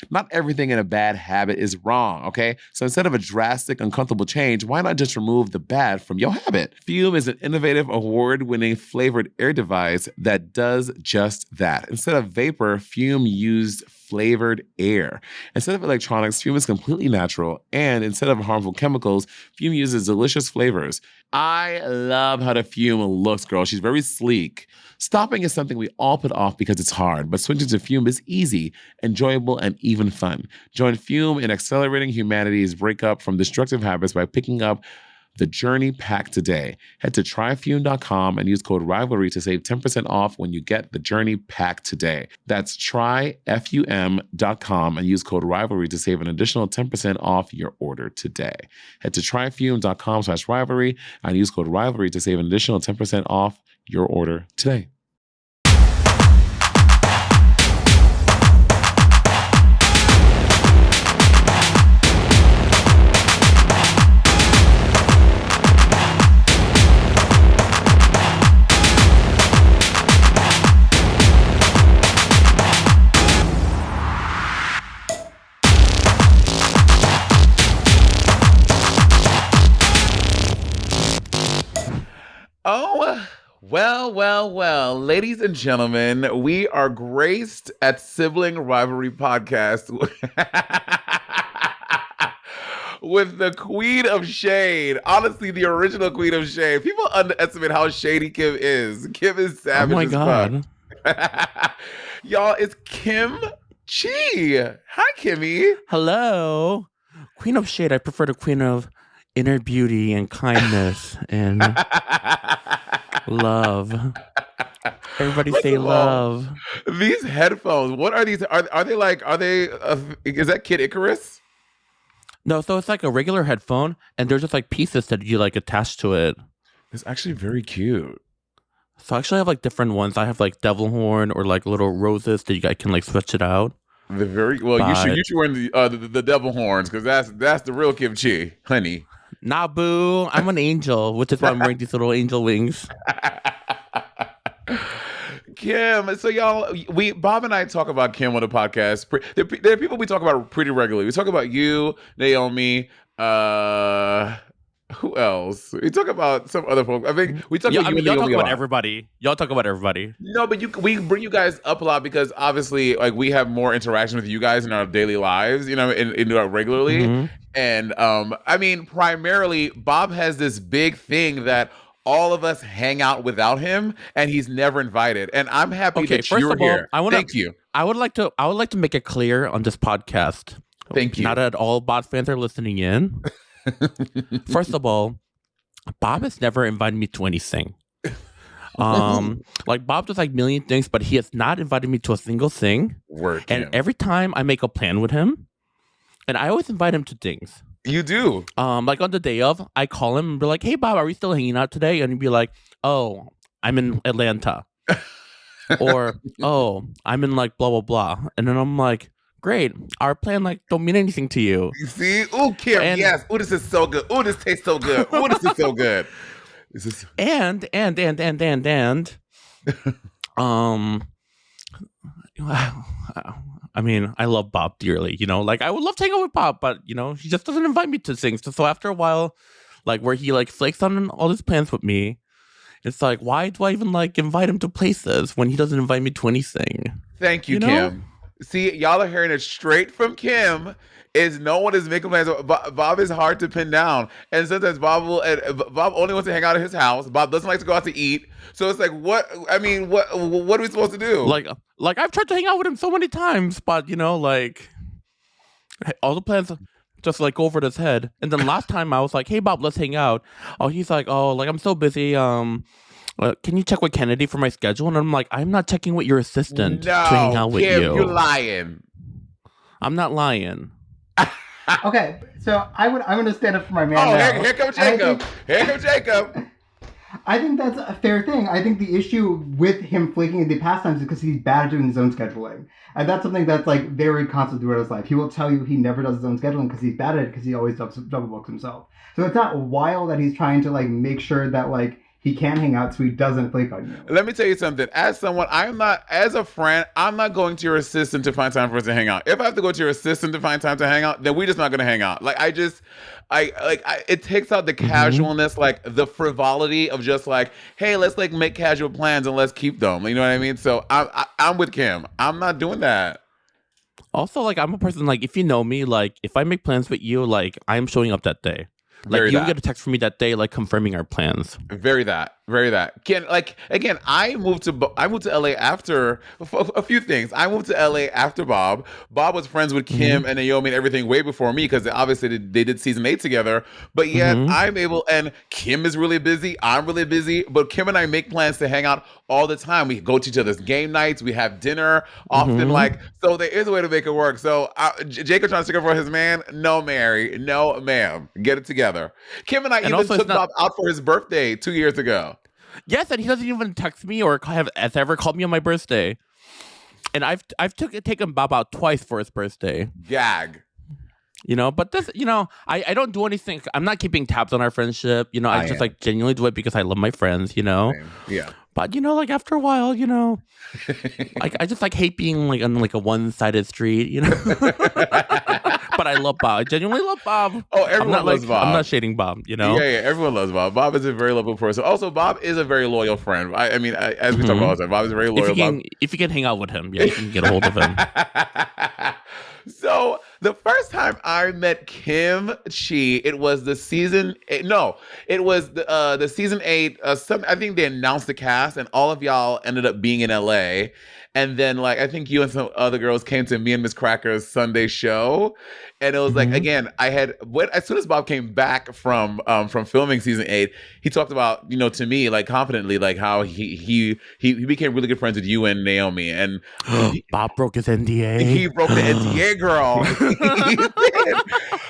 Not everything in a bad habit is wrong, okay? So instead of a drastic, uncomfortable change, why not just remove the bad from your habit? Fume is an innovative, award-winning flavored air device that does just that. Instead of vapor, Fume used flavored air. Instead of electronics, Fume is completely natural, and instead of harmful chemicals, Fume uses delicious flavors. I love how the Fume looks, girl. She's very sleek. Stopping is something we all put off because it's hard, but switching to Fume is easy, enjoyable, and even fun. Join Fume in accelerating humanity's breakup from destructive habits by picking up the Journey Pack today. Head to tryfume.com and use code RIVALRY to save 10% off when you get the Journey Pack today. That's tryfum.com and use code RIVALRY to save an additional 10% off your order today. Head to tryfume.com/rivalry and use code RIVALRY to save an additional 10% off your order today. Oh, well, ladies and gentlemen, we are graced at Sibling Rivalry Podcast with the Queen of Shade. Honestly, the original Queen of Shade. People underestimate how shady Kim is. Kim is savage. Oh my God. Y'all, it's KimChi. Hi, Kimmy. Hello. Queen of Shade. I prefer the Queen of Inner Beauty and Kindness and love. Everybody say love. These headphones, what are these? Are they like, is that Kid Icarus? No, so it's like a regular headphone and there's just like pieces that you like attach to it. It's actually very cute. So I actually have like different ones. I have like devil horn or like little roses that you guys can like switch it out. The very well, But you should wear the devil horns because that's the real KimChi, honey. nah, boo. I'm an angel, which is why I'm wearing these little angel wings. Kim, so y'all, Bob and I talk about Kim on the podcast. There are people we talk about pretty regularly. We talk about you, Naomi. Who else? We talk about some other folks. I think we talk about you and y'all Naomi talk a about lot. everybody. Y'all talk about everybody. No, but we bring you guys up a lot because obviously, like, we have more interaction with you guys in our daily lives, you know, regularly. Mhm. And I mean, primarily, Bob has this big thing that all of us hang out without him, and he's never invited. And I'm happy that First you're of all, here. Thank you. I would like to make it clear on this podcast. Thank you. Not at all Bob fans are listening in. First of all, Bob has never invited me to anything. Like Bob does like million things, but he has not invited me to a single thing. Word, And Kim. every time I make a plan with him, and I always invite him to things. You do. Like on the day of, I call him and be like, "Hey Bob, are we still hanging out today?" And he'd be like, "Oh, I'm in Atlanta," or "Oh, I'm in like blah blah blah," and then I'm like, "Great, our plan like don't mean anything to you." You see? Ooh, Kim, yes. Ooh, this is so good. Ooh, this tastes so good. Ooh, this is so good. This is And I mean, I love Bob dearly, you know, like I would love to hang out with Bob, but you know, he just doesn't invite me to things. So after a while, like where he like flakes on all his plans with me, it's like, why do I even like invite him to places when he doesn't invite me to anything? Thank you, You know? Kim. See, y'all are hearing it straight from Kim. Is no one is making plans. Bob is hard to pin down, and sometimes Bob only wants to hang out at his house. Bob doesn't like to go out to eat. So it's like, what? I mean, what are we supposed to do? Like I've tried to hang out with him so many times, but you know, like all the plans just like go over his head. And then last time I was like, "Hey Bob, let's hang out." Oh, he's like, "Oh, like I'm so busy. Can you check with Kennedy for my schedule?" And I'm like, "I'm not checking with your assistant to hang out with Kim, you. You're lying. I'm not lying." Okay, so I'm going to stand up for my man. Oh, now. here comes Jacob. Here comes Jacob. I think that's a fair thing. I think the issue with him flaking in the pastimes is because he's bad at doing his own scheduling. And that's something that's like very constant throughout his life. He will tell you he never does his own scheduling because he's bad at it because he always double books himself. So it's not wild that he's trying to like make sure that like he can hang out so he doesn't flake on you. Let me tell you something. As someone, as a friend, I'm not going to your assistant to find time for us to hang out. If I have to go to your assistant to find time to hang out, then we're just not going to hang out. Like, it takes out the casualness, like the frivolity of just like, hey, let's like make casual plans and let's keep them. You know what I mean? So I'm with Kim. I'm not doing that. Also, like, I'm a person, like, if you know me, like, if I make plans with you, like, I'm showing up that day. Like, you'll get a text from me that day, like, confirming our plans. Very that. Can, like, again, I moved to LA after a few things. I moved to LA after Bob. Bob was friends with Kim and Naomi and everything way before me because obviously they did season 8 together. But yet I'm able, and Kim is really busy. I'm really busy. But Kim and I make plans to hang out all the time. We go to each other's game nights. We have dinner often. Like, so there is a way to make it work. So Jacob trying to stick up for his man. No, Mary. No, ma'am. Get it together. Kim and I even took Bob out for his birthday 2 years ago. Yes, and he doesn't even text me or has ever called me on my birthday. And I've taken Bob out twice for his birthday. Gag. You know, but this, you know, I don't do anything. I'm not keeping tabs on our friendship. You know, I just like genuinely do it because I love my friends, you know? Yeah. But, you know, like after a while, you know, like I just like hate being like on like a one-sided street, you know? But I love Bob. I genuinely love Bob. Oh, everyone loves Bob. I'm not shading Bob, you know? Yeah, everyone loves Bob. Bob is a very lovable person. Also, Bob is a very loyal friend. I mean, as we talk about all the time, Bob is very loyal. If you can hang out with him, yeah, you can get a hold of him. So the first time I met KimChi, it was the season. It was the season 8. I think they announced the cast, and all of y'all ended up being in LA. And then, like, I think you and some other girls came to me and Miss Cracker's Sunday show, and it was like, again, as soon as Bob came back from filming season 8, he talked about, you know, to me, like confidently, like how he became really good friends with you and Naomi, and Bob broke his NDA. He broke the NDA, girl. He did.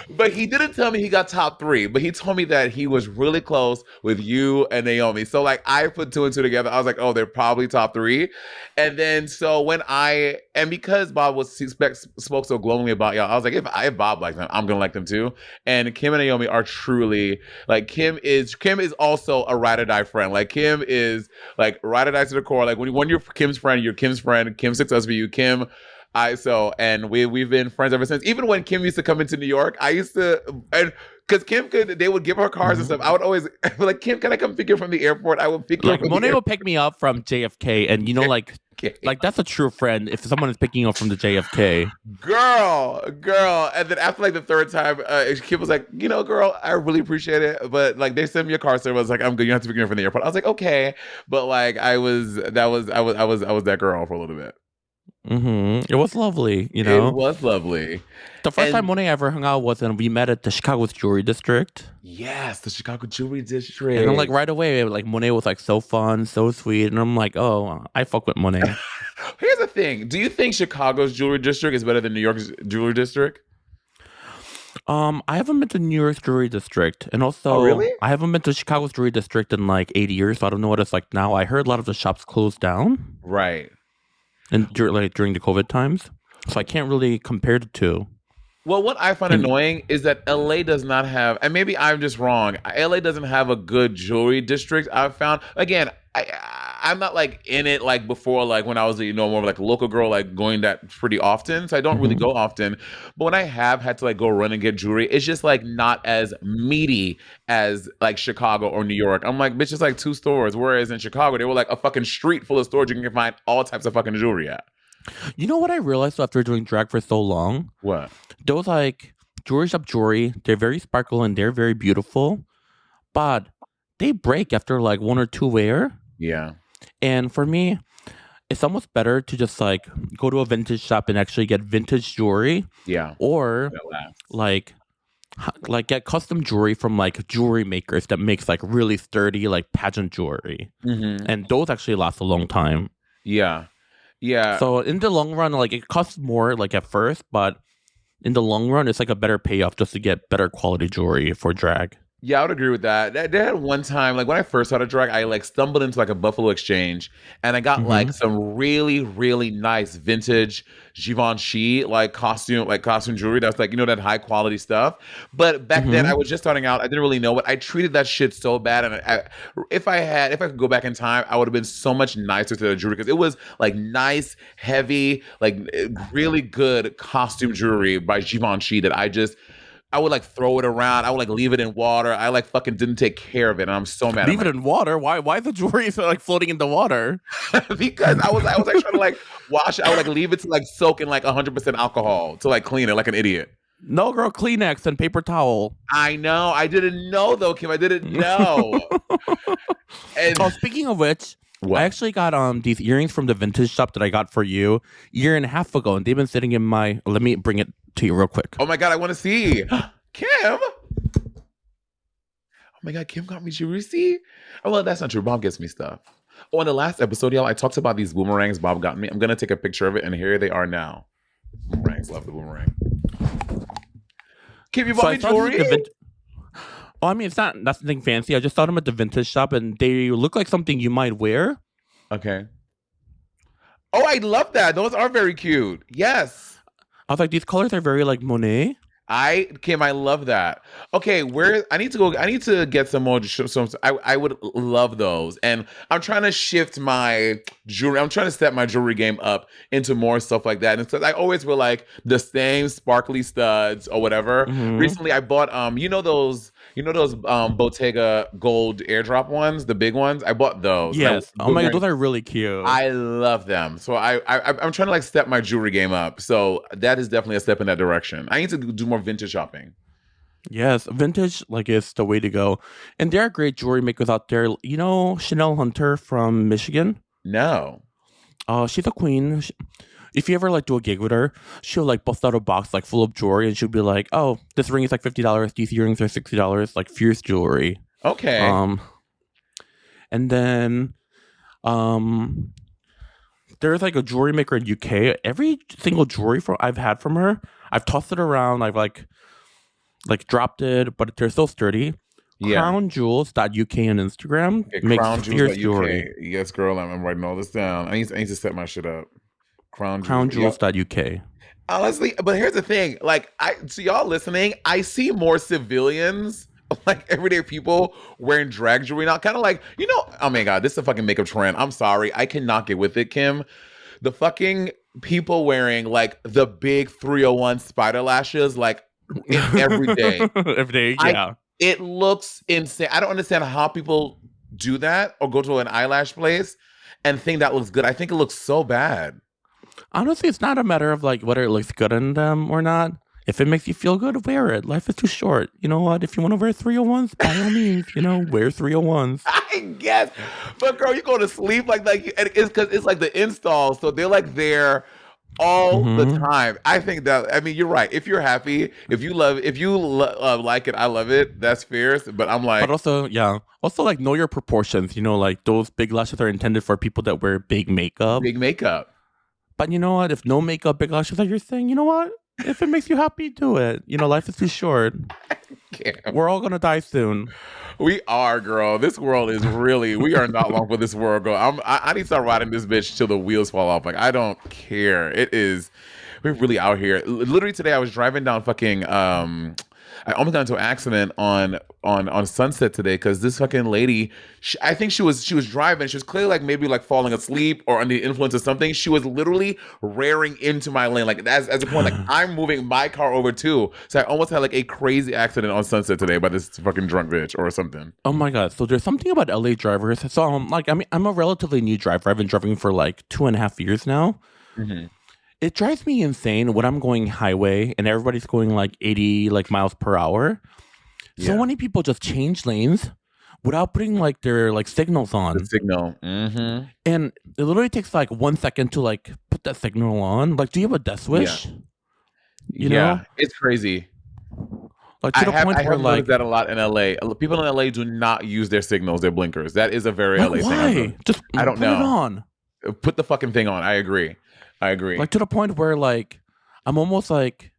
But he didn't tell me he got top 3, but he told me that he was really close with you and Naomi. So like I put 2 and 2 together. I was like, oh, they're probably top 3. And then so because Bob spoke so glowingly about y'all, I was like, if Bob likes them, I'm gonna like them too. And Kim and Naomi are truly like Kim is also a ride or die friend. Like Kim is like ride or die to the core. Like when you're Kim's friend, you're Kim's friend. Kim sticks up for you. Kim. And we've been friends ever since. Even when Kim used to come into New York, I used to, and because they would give her cars and stuff. I would always be like, Kim, can I come pick you from the airport? I would pick you up from Monet will pick me up from JFK, and you know, like that's a true friend if someone is picking you up from the JFK. Girl. And then after like the 3rd time, Kim was like, you know, girl, I really appreciate it, but like they sent me a car service. I was like, I'm good. You don't have to pick me up from the airport. I was like, okay, but like I was that girl for a little bit. It was lovely, you know. It was lovely. The first time Monet ever hung out was when we met at the Chicago's Jewelry District. Yes, the Chicago Jewelry District. And I'm like right away, like Monet was like so fun, so sweet, and I'm like, oh, I fuck with Monet. Here's the thing: do you think Chicago's Jewelry District is better than New York's Jewelry District? I haven't been to New York's Jewelry District, and also, really? I haven't been to Chicago's Jewelry District in like 8 years, so I don't know what it's like now. I heard a lot of the shops closed down. Right. And during the COVID times, so I can't really compare the two. Well, what I find annoying is that LA does not have, and maybe I'm just wrong, LA doesn't have a good jewelry district. I've found, again, I'm not like in it like before, like when I was, you know, more of like a local girl, like going that pretty often. So I don't really go often. But when I have had to like go run and get jewelry, it's just like not as meaty as like Chicago or New York. I'm like, bitch, it's like 2 stores. Whereas in Chicago, they were like a fucking street full of stores you can find all types of fucking jewelry at. You know what I realized after doing drag for so long? What? Those like jewelry shop jewelry, they're very sparkle and they're very beautiful, but they break after like 1 or 2 wear. Yeah. And for me, it's almost better to just like go to a vintage shop and actually get vintage jewelry. Yeah. Or like get custom jewelry from like jewelry makers that makes like really sturdy like pageant jewelry. And those actually last a long time. Yeah. Yeah. So in the long run, like it costs more like at first, but in the long run, it's like a better payoff just to get better quality jewelry for drag. Yeah, I would agree with that. There had one time, like when I first started drag, I like stumbled into like a Buffalo Exchange, and I got like Mm-hmm. some really, really nice vintage Givenchy like costume jewelry. That's like that high quality stuff. But back then, I Mm-hmm. was just starting out. I didn't really know it. I treated that shit so bad, and if I could go back in time, I would have been so much nicer to the jewelry because it was like nice, heavy, like really good costume jewelry by Givenchy that I would like throw it around. I would like leave it in water. I like fucking didn't take care of it, and I'm so mad at Leave it in water. Why the jewelry is like floating in the water? because I was like trying to like wash it. I would like leave it to like soak in like 100% alcohol to like clean it like an idiot. No, girl, Kleenex and paper towel. I know. I didn't know though, Kim. I didn't know. And Oh, speaking of which, I what? actually got these earrings from the vintage shop that I got for you a year and a half ago, and they've been sitting in my. Let me bring it to you real quick. Oh my god, I want to see Kim. Oh my god, Kim got me jewelry. See? Oh well, that's not true. Bob gets me stuff. Oh, in the last episode, y'all, I talked about these boomerangs Bob got me. I'm gonna take a picture of it, and here they are now. Boomerangs, love the boomerang. Kim, you So bought I me saw these at jewelry? the Oh, I mean, it's not nothing fancy. I just saw them at the vintage shop, and they look like something you might wear. Okay. Oh, I love that. Those are very cute. Yes. I was like, these colors are very like Monet. Kim, I love that. Okay, where I need to go. I need to get some more. I would love those, and I'm trying to shift my jewelry. I'm trying to step my jewelry game up into more stuff like that. And because I always wear like the same sparkly studs or whatever. Mm-hmm. Recently, I bought those Bottega gold airdrop ones, the big ones. I bought those. And Yes. Oh my god, those are really cute. I love them. So I'm trying to like step my jewelry game up. So that is definitely a step in that direction. I need to do more vintage shopping. Yes, vintage like is the way to go. And there are great jewelry makers out there. You know Chanel Hunter from Michigan? No. Oh, she's a queen. If you ever like do a gig with her, she'll like bust out a box like full of jewelry, and she'll be like, "Oh, this ring is like $50. These earrings are $60." Like fierce jewelry. Okay. Um, and then there's like a jewelry maker in UK. Every single jewelry I've had from her, I've tossed it around. I've like dropped it, but they're so sturdy. Yeah. CrownJewels.uk on Instagram Okay, makes Crown fierce Jewels jewelry. UK. Yes, girl, I'm writing all this down. I need to set my shit up. Crown Jewels. Yep. CrownJewels.uk. Honestly, but here's the thing. Like, to y'all listening, I see more civilians, like everyday people wearing drag jewelry now. Kind of like, oh my God, this is a fucking makeup trend. I'm sorry. I cannot get with it, Kim. The fucking people wearing like the big 301 spider lashes, like every day. Every day, yeah. It looks insane. I don't understand how people do that or go to an eyelash place and think that looks good. I think it looks so bad. Honestly, it's not a matter of like whether it looks good on them or not. If it makes you feel good, wear it. Life is too short. You know what? If you want to wear 301s, by all means, wear 301s. I guess. But girl, you go to sleep like it's because it's like the install. So they're like there all the time. I think that, I mean, you're right. If you're happy, if you like it, I love it. That's fierce. But I'm like, But also, yeah. Also, like, know your proportions. Like, those big lashes are intended for people that wear big makeup. big makeup. But you know what? If no makeup, big lashes are your thing, you know what? If it makes you happy, do it. Life is too short. We're all gonna die soon. We are, girl. This world is really, we are not long for this world, girl. I need to start riding this bitch till the wheels fall off. Like, I don't care. We're really out here. Literally today, I was driving down fucking, I almost got into an accident on Sunset today because this fucking lady, I think she was driving. She was clearly like maybe like falling asleep or under the influence of something. She was literally rearing into my lane, like as a point, like I'm moving my car over too. So I almost had like a crazy accident on Sunset today by this fucking drunk bitch or something. Oh my god! So there's something about LA drivers. So I'm a relatively new driver. I've been driving for like 2.5 years now. Mm-hmm. It drives me insane when I'm going highway and everybody's going like 80 like miles per hour. So many people just change lanes without putting like their like signals on. The signal. Mm-hmm. And it literally takes like 1 second to like put that signal on. Like, do you have a death switch? You know? It's crazy. Like to the point I where have like noticed that a lot in LA. People in LA do not use their signals, their blinkers. That is a very like, LA why? thing. Just I don't put know. it on. Put the fucking thing on. I agree. Like to the point where like I'm almost like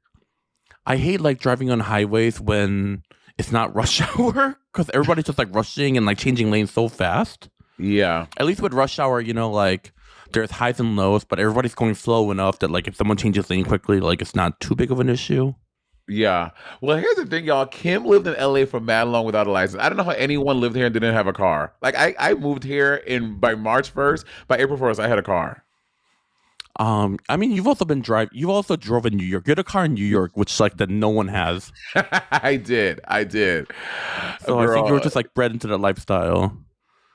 I hate like driving on highways when it's not rush hour because everybody's just like rushing and like changing lanes so fast. Yeah. At least with rush hour, like there's highs and lows, but everybody's going slow enough that like if someone changes lane quickly, like it's not too big of an issue. Yeah. Well, here's the thing, y'all. Kim lived in LA for mad long without a license. I don't know how anyone lived here and didn't have a car. Like I moved here by March 1st. By April 1st, I had a car. I mean, you've also drove in New York. You had a car in New York, which like that no one has. I did. So I think you were just like bred into that lifestyle.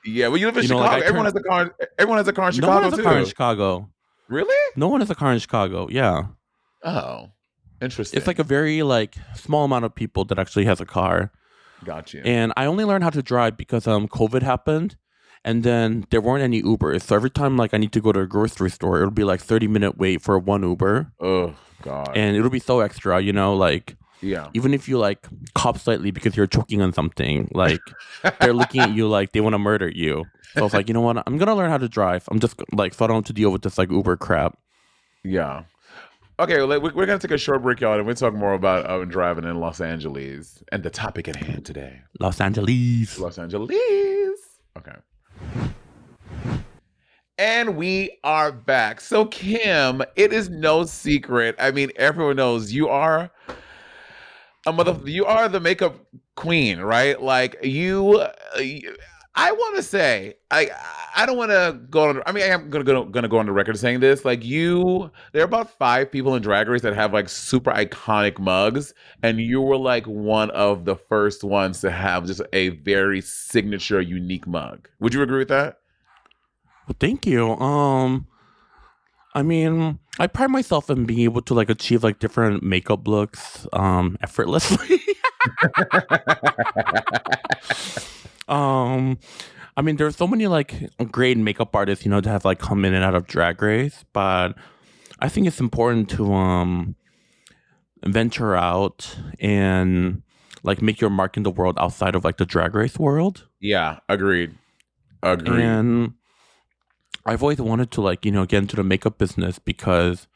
Yeah, well, you live in Chicago. Everyone has a car. Everyone has a car in Chicago, no one has a car in Chicago. Really? No one has a car in Chicago. Yeah. Oh, interesting. It's like a very like small amount of people that actually has a car. Gotcha. And I only learned how to drive because COVID happened, and then there weren't any Ubers. So every time like I need to go to a grocery store, it'll be like 30-minute wait for one Uber. Oh God. And it'll be so extra, like. Yeah. Even if you like cough slightly because you're choking on something, like they're looking at you like they want to murder you. So I was like, you know what? I'm gonna learn how to drive. I'm just like so I don't have to deal with this like Uber crap. Yeah. Okay, well, we're gonna take a short break, y'all, and we'll talk more about driving in Los Angeles and the topic at hand today. Los Angeles. Okay. And we are back. So Kim, it is no secret. I mean, everyone knows you are you are the makeup queen, right? Like I want to say, I don't want to go on. I mean, I am gonna go on the record saying this. Like there are about 5 people in Drag Race that have like super iconic mugs, and you were like one of the first ones to have just a very signature, unique mug. Would you agree with that? Well, thank you. I mean, I pride myself in being able to like achieve like different makeup looks effortlessly. I mean, there's so many like great makeup artists, to have like come in and out of Drag Race, but I think it's important to venture out and like make your mark in the world outside of like the Drag Race world. Yeah, agreed. And I've always wanted to like, get into the makeup business because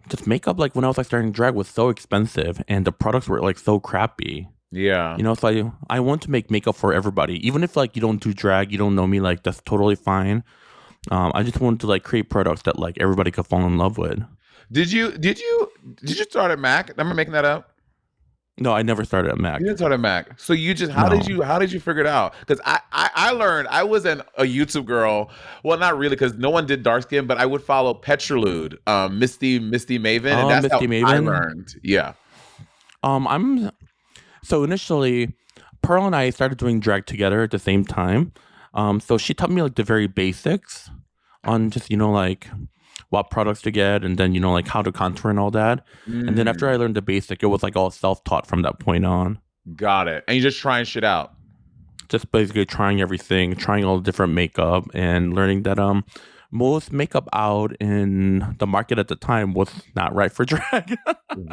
just makeup, like when I was like starting drag, was so expensive and the products were like so crappy. Yeah. So I want to make makeup for everybody. Even if like you don't do drag, you don't know me, like that's totally fine. I just wanted to like create products that like everybody could fall in love with. Did you start at MAC? Am I making that up? No, I never started at MAC. You didn't start at MAC. So you just how did you figure it out? Because I learned I was a YouTube girl. Well, not really, because no one did dark skin, but I would follow Petrolude, Misty Maven, and that's Misty how Maven. I learned. Yeah. So initially, Pearl and I started doing drag together at the same time. So she taught me like the very basics on just like what products to get, and then like how to contour and all that. And then after I learned the basic, it was like all self-taught from that point on. Got it. And you just trying shit out. Just basically trying everything, trying all the different makeup, and learning that most makeup out in the market at the time was not right for drag.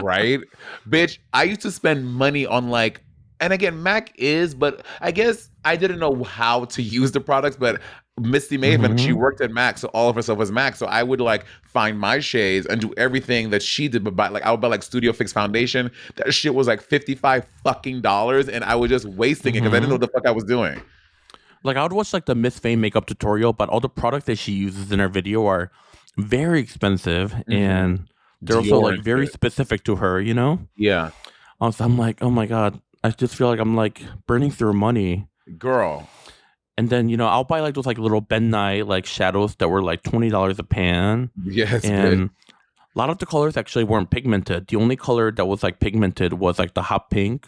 Right? Bitch, I used to spend money on like, and again, MAC is, but I guess I didn't know how to use the products, but Misty Maven, she worked at MAC, so all of her stuff was MAC. So I would like find my shades and do everything that she did, but I would buy like Studio Fix foundation. That shit was like $55 fucking, and I was just wasting it because I didn't know what the fuck I was doing. Like I would watch like the Miss Fame makeup tutorial, but all the products that she uses in her video are very expensive and they're also like very specific to her, Yeah. So I'm like, oh my God, I just feel like I'm like burning through money. Girl. And then, I'll buy like those like little Ben Nye like shadows that were like $20 a pan. Yes. And a lot of the colors actually weren't pigmented. The only color that was like pigmented was like the hot pink.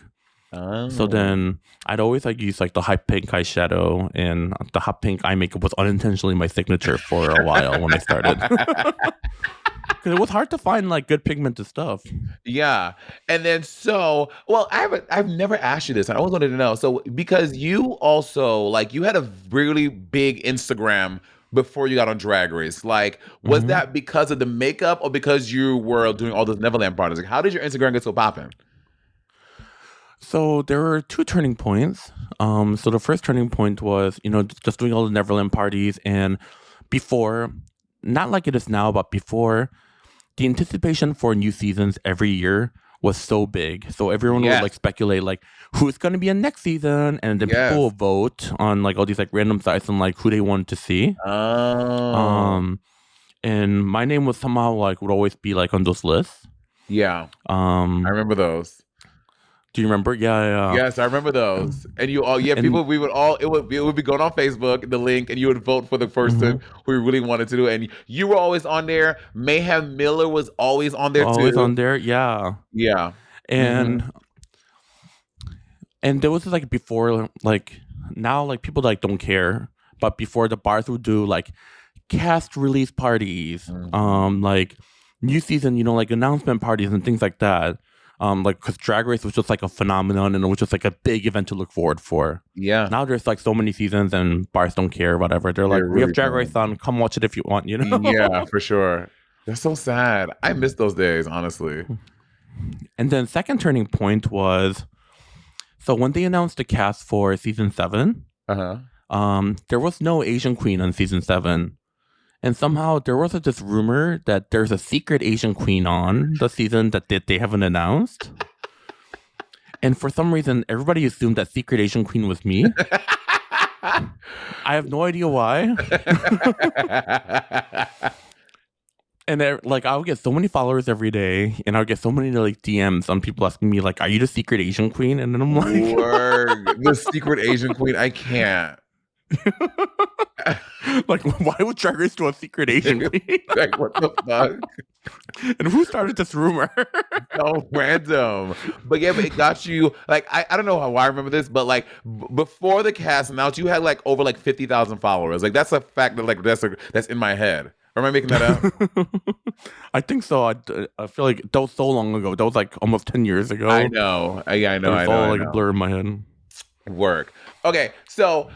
Oh. So then I'd always like use like the hot pink eyeshadow, and the hot pink eye makeup was unintentionally my signature for a while when I started. Because it was hard to find like good pigmented stuff. Yeah. And then I've never asked you this. I always wanted to know. So because you also like you had a really big Instagram before you got on Drag Race. Like, was that because of the makeup or because you were doing all those Neverland parties? Like, how did your Instagram get so popping? So there were 2 turning points. So the first turning point was, just doing all the Neverland parties, and before, not like it is now, but before, the anticipation for new seasons every year was so big. So everyone would Yes. like speculate like who's going to be in next season, and then Yes. people will vote on like all these like random sites and like who they wanted to see. Oh. And my name was somehow like would always be like on those lists. Yeah. I remember those. Do you remember? Yeah. Yes, I remember those. And people, we would all, it would be going on Facebook, the link, and you would vote for the person who you really wanted to do. And you were always on there. Mayhem Miller was always on there too. Always on there, yeah. Yeah. And there was like before, like now, like people like don't care. But before, the bars would do like cast release parties, like new season, like announcement parties and things like that. Like because Drag Race was just like a phenomenon, and it was just like a big event to look forward for. Yeah. Now there's like so many seasons, and bars don't care, whatever. They're like, we have Drag Race on, come watch it if you want, Yeah, for sure. That's so sad. I miss those days, honestly. And then second turning point was, so when they announced the cast for season 7, there was no Asian queen on season 7. And somehow there was this rumor that there's a secret Asian queen on the season that they haven't announced. And for some reason, everybody assumed that secret Asian queen was me. I have no idea why. And like I would get so many followers every day, and I would get so many like DMs on people asking me like, "Are you the secret Asian queen?" And then I'm like, "Word, the secret Asian queen? I can't." Like, why would Drag Race do a secret Asian queen? Like, what the fuck? And who started this rumor? So random. But yeah, but it got you, like, I don't know how I remember this, but like before the cast announced, you had like over like 50,000 followers. Like that's a fact that like that's in my head. Or am I making that up? I think so. I feel like that was so long ago. That was like almost 10 years ago. I know. I know. It's all like a blur in my head. Work. Okay, so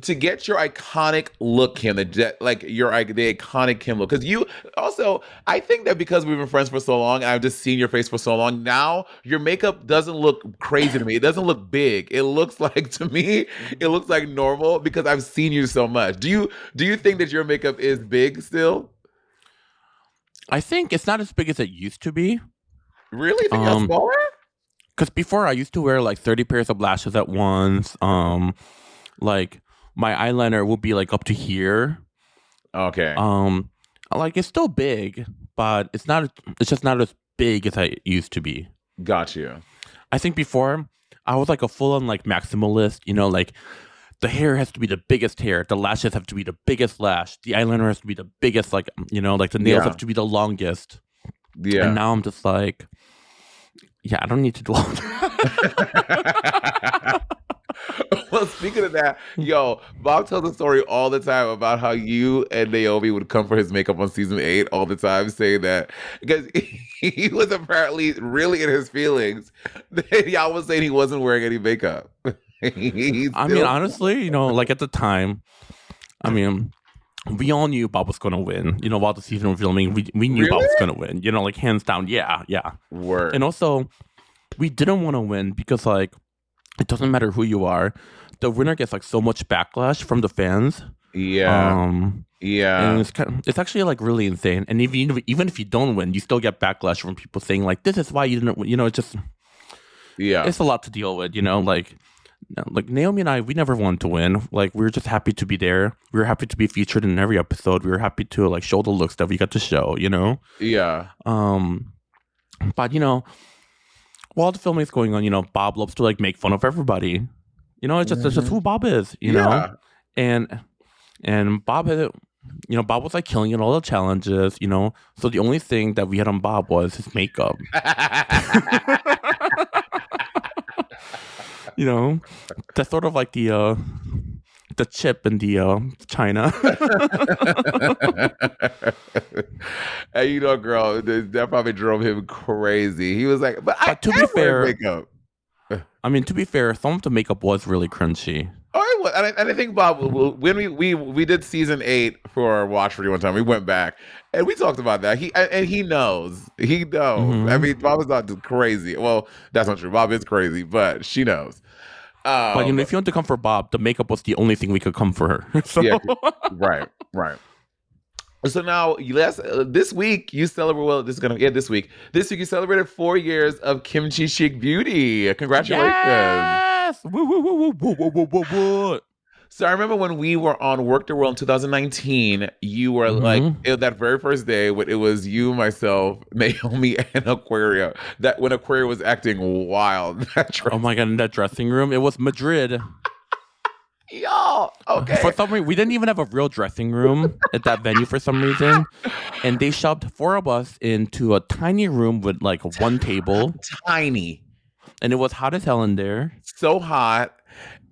to get your iconic look, Kim, the iconic Kim look, because you also, I think that because we've been friends for so long and I've just seen your face for so long, now your makeup doesn't look crazy to me. It doesn't look big. It looks like, to me, it looks like normal because I've seen you so much. Do you think that your makeup is big still? I think it's not as big as it used to be. Really? You think it's smaller? Because before I used to wear like 30 pairs of lashes at once. Like my eyeliner will be like up to here. Okay. Like it's still big, but it's just not as big as I used to be. Got you. I think before I was like a full-on like maximalist, like the hair has to be the biggest hair, the lashes have to be the biggest lash, the eyeliner has to be the biggest, like, like the nails have to be the longest. Yeah. And now I'm just like, yeah, I don't need to do all that. Well, speaking of that, Bob tells a story all the time about how you and Naomi would come for his makeup on season 8 all the time, saying that because he was apparently really in his feelings that y'all was saying he wasn't wearing any makeup. I mean, honestly, like at the time, I mean, we all knew Bob was going to win. While the season was filming, we knew Bob was going to win. Like hands down, yeah. Word. And also, we didn't want to win because like it doesn't matter who you are, the winner gets like so much backlash from the fans. Yeah. Yeah. And it's actually like really insane. And even if you don't win, you still get backlash from people saying like, this is why you didn't win. It's just, yeah, it's a lot to deal with. Like Naomi and I, we never wanted to win. Like we were just happy to be there. We were happy to be featured in every episode. We were happy to like show the looks that we got to show. Yeah. But while the filming is going on, Bob loves to like make fun of everybody. It's just who Bob is. Yeah. And Bob had it. Bob was like killing it all the challenges. So the only thing that we had on Bob was his makeup. That's sort of like the chip in the China. And girl, that probably drove him crazy. He was like, but to be fair, makeup. I mean, to be fair, some of the makeup was really crunchy. Oh, it was. And I think, Bob, when we did season 8 for our watch party one time, we went back and we talked about that. He knows. He knows. Mm-hmm. I mean, Bob is not just crazy. Well, that's not true. Bob is crazy, but she knows. But if you want to come for Bob, the makeup was the only thing we could come for her. So. Yeah, right. So now, this week you celebrate. Well, this is gonna this week. This week you celebrated 4 years of KimChi Chic Beauty. Congratulations! Yes. Woo, woo, woo, woo, woo, woo, woo, woo, woo. So I remember when we were on Work the World in 2019, you were like Mm-hmm. that very first day when it was you, myself, Naomi, and Aquaria. That when Aquaria was acting wild. Oh my god, in that dressing room, it was Madrid. Y'all, okay. For some reason, we didn't even have a real dressing room at that venue for some reason. And they shoved four of us into a tiny room with like one table. Tiny. And it was hot as hell in there. So hot.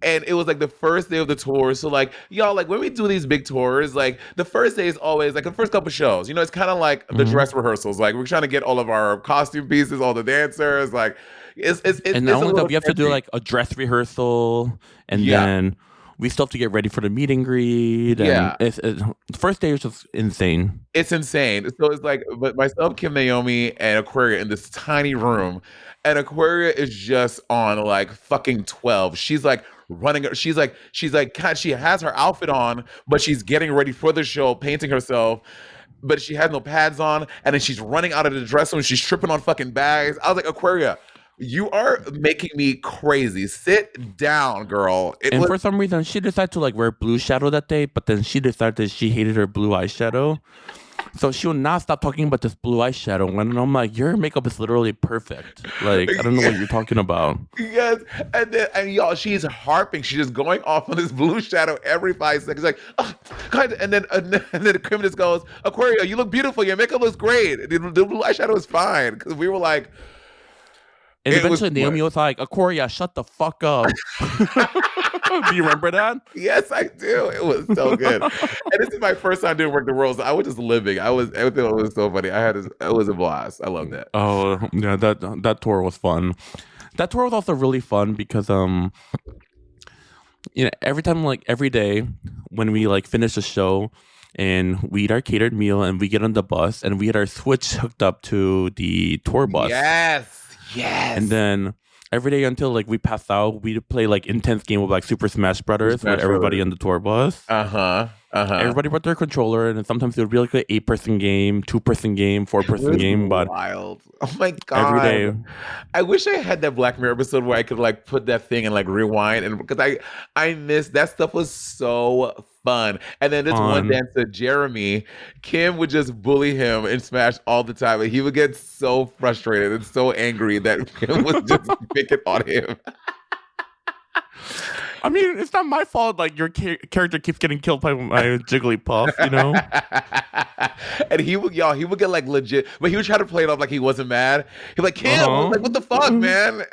And it was like the first day of the tour. So like, y'all, like when we do these big tours, like the first day is always like the first couple shows. You know, it's kind of like the dress rehearsals. Like we're trying to get all of our costume pieces, all the dancers. Like it's And not only that, we have to do like a dress rehearsal. And then we still have to get ready for the meet and greet. And the first day was just insane. It's insane. So it's like, but myself, Kim, Naomi, and Aquaria in this tiny room, and Aquaria is just on like fucking 12. She's like running. She's like, God, she has her outfit on, but she's getting ready for the show, painting herself. But she has no pads on, and then she's running out of the dress room. She's tripping on fucking bags. I was like, Aquaria, you are making me crazy. Sit down, girl. For some reason, she decided to like wear blue shadow that day, but then she decided that she hated her blue eyeshadow. So she would not stop talking about this blue eyeshadow. And I'm like, your makeup is literally perfect. Like, I don't know what you're talking about. Yes. And y'all, she's harping. She's just going off on this blue shadow every 5 seconds. Like, oh, God. And then Kim just goes, Aquaria, you look beautiful. Your makeup looks great. The blue eyeshadow is fine. Because we were like, and eventually Naomi was like, Aquaria, shut the fuck up. Do you remember that? Yes, I do. It was so good. And this is my first time doing Work the World, so I was just living. Everything was so funny. It was a blast. I love that. Oh, yeah, that tour was fun. That tour was also really fun because every time, like every day when we like finish the show and we eat our catered meal and we get on the bus and we had our Switch hooked up to the tour bus. Yes. And then every day until like we passed out, we'd play like intense game of like Super Smash Brothers with everybody on the tour bus. Everybody brought their controller, and then sometimes it would be like an 8-person game, 2-person game, 4-person game. But wild! Oh my God! Every day. I wish I had that Black Mirror episode where I could like put that thing and like rewind, and because I missed that stuff was so fun. And then this one dancer, Jeremy, Kim would just bully him in Smash all the time, and he would get so frustrated and so angry that Kim was just picking on him. I mean, it's not my fault. Like your character keeps getting killed by my Jigglypuff, you know. And he would get like legit, but he would try to play it off like he wasn't mad. He'd be like, Kim, like what the fuck, man?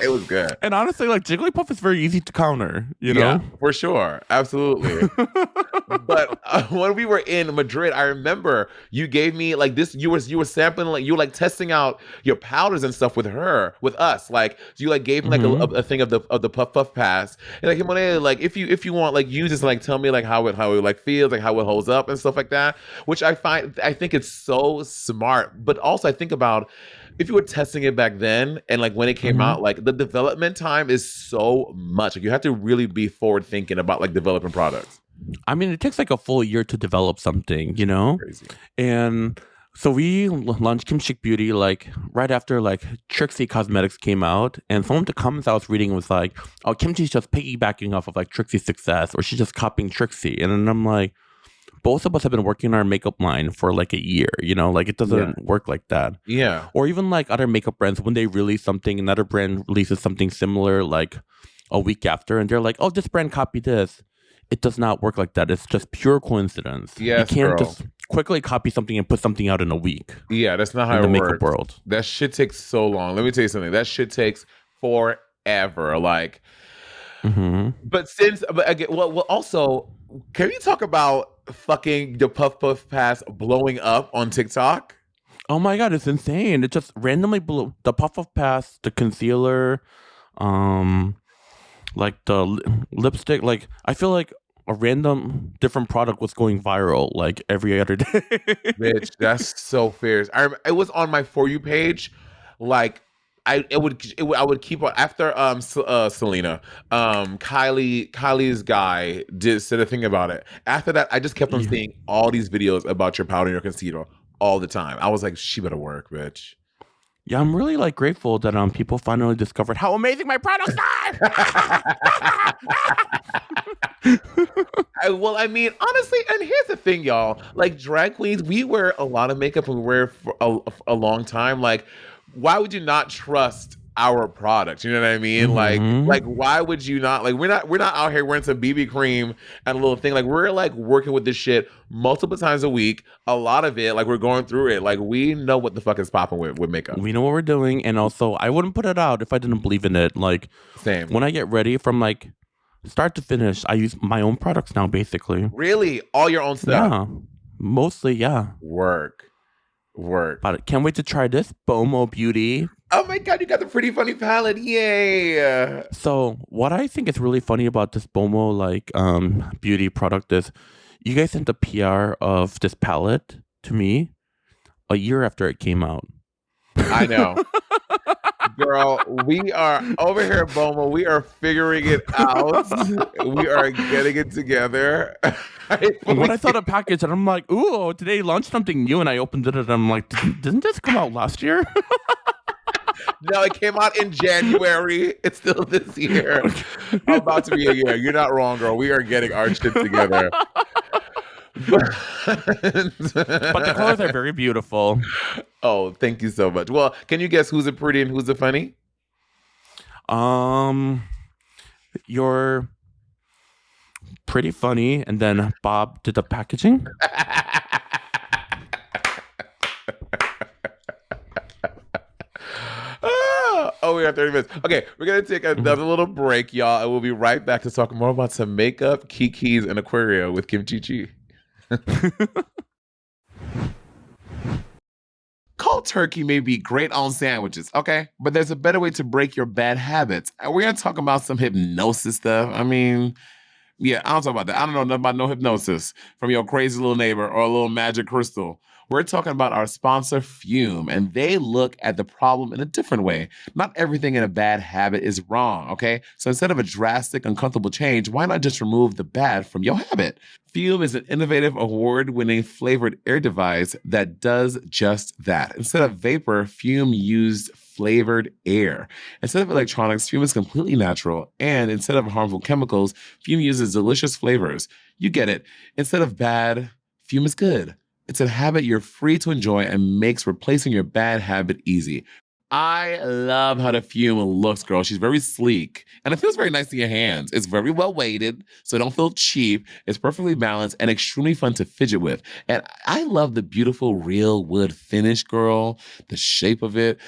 It was good. And honestly, like Jigglypuff is very easy to counter, you know? Yeah, for sure. Absolutely. But when we were in Madrid, I remember you gave me like this, you were sampling, like you were like testing out your powders and stuff with us. Like you like gave me like a thing of the Puff Puff Pass. And like, Monet, like if you want, like you just like tell me like how it like feels, like how it holds up and stuff like that. Which I think it's so smart. But also I think about if you were testing it back then and like when it came out, like the development time is so much. Like you have to really be forward thinking about like developing products. I mean, it takes like a full year to develop something, you know? Crazy. And so we launched KimChi Chic Beauty like right after like Trixie Cosmetics came out. And some of the comments I was reading was like, oh, KimChi's just piggybacking off of like Trixie's success, or she's just copying Trixie. And then I'm like, both of us have been working on our makeup line for like a year, you know, like it doesn't work like that. Yeah. Or even like other makeup brands, when they release something, another brand releases something similar like a week after, and they're like, oh, this brand copied this. It does not work like that. It's just pure coincidence. Yes, you can't girl. just quickly copy something and put something out in a week. Yeah, that's not how in it the works. makeup world. That shit takes so long. Let me tell you something. That shit takes forever. Like, but again, well, also, can you talk about fucking the Puff Puff Pass blowing up on TikTok? Oh my God, it's insane. It just randomly blew the Puff Puff Pass, the concealer, like the lipstick. Like I feel like a random different product was going viral like every other day. Bitch, that's so fierce. It was on my For You page like I would keep on after Selena, Kylie's guy said a thing about it. After that, I just kept on Yeah. seeing all these videos about your powder and your concealer all the time. I was like, she better work, bitch. Yeah, I'm really like grateful that people finally discovered how amazing my products are. Well, I mean, honestly, and here's the thing, y'all. Like drag queens, we wear a lot of makeup and we wear it for a long time. Like, why would you not trust our products? You know what I mean? Like Mhm. why would you not? Like, we're not out here wearing some BB cream and a little thing. Like, we're like working with this shit multiple times a week. A lot of it, like we're going through it. Like, we know what the fuck is popping with makeup. We know what we're doing, and also I wouldn't put it out if I didn't believe in it. Like Same. when I get ready from like start to finish, I use my own products now, basically. Really, all your own stuff. Yeah, mostly, yeah. Work. But can't wait to try this Bomo Beauty. Oh my god, you got the Pretty Funny palette! Yay! So what I think is really funny about this Bomo like beauty product is you guys sent the PR of this palette to me a year after it came out. I know. Girl, we are over here at Boma. We are figuring it out. We are getting it together. And when I saw the package, and I'm like, ooh, today launched something new, and I opened it, and I'm like, didn't this come out last year? No, it came out in January. It's still this year. I'm about to be a year. You're not wrong, girl. We are getting our shit together. But the colors are very beautiful. Oh, thank you so much. Well, can you guess who's a pretty and who's a funny? You're pretty funny, and then Bob did the packaging. Oh, we got 30 minutes. Okay, we're going to take another little break, y'all, and we'll be right back to talk more about some makeup, kikis, and Aquaria with KimChi Chic. Cold turkey may be great on sandwiches, okay? But there's a better way to break your bad habits. And we're going to talk about some hypnosis stuff. I mean, yeah, I don't talk about that. I don't know nothing about no hypnosis from your crazy little neighbor or a little magic crystal. We're talking about our sponsor, Fume, and they look at the problem in a different way. Not everything in a bad habit is wrong, okay? So instead of a drastic, uncomfortable change, why not just remove the bad from your habit? Fume is an innovative, award-winning flavored air device that does just that. Instead of vapor, Fume used flavored air. Instead of electronics, Fume is completely natural. And instead of harmful chemicals, Fume uses delicious flavors. You get it. Instead of bad, Fume is good. It's a habit you're free to enjoy and makes replacing your bad habit easy. I love how the Fume looks, girl. She's very sleek and it feels very nice in your hands. It's very well weighted, so don't feel cheap. It's perfectly balanced and extremely fun to fidget with. And I love the beautiful real wood finish, girl. The shape of it.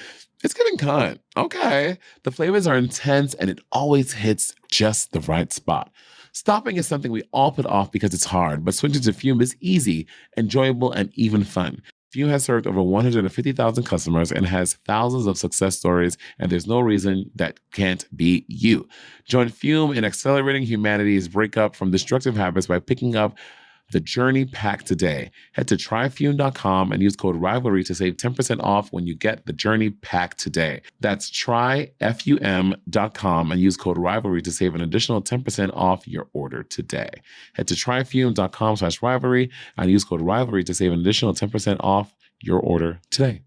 It's getting cut. Okay. The flavors are intense and it always hits just the right spot. Stopping is something we all put off because it's hard, but switching to Fume is easy, enjoyable, and even fun. Fume has served over 150,000 customers and has thousands of success stories, and there's no reason that can't be you. Join Fume in accelerating humanity's breakup from destructive habits by picking up the Journey Pack today. Head to tryfume.com and use code Rivalry to save 10% off when you get the Journey Pack today. That's tryfum.com and use code Rivalry to save an additional 10% off your order today. Head to tryfume.com/rivalry and use code Rivalry to save an additional 10% off your order today.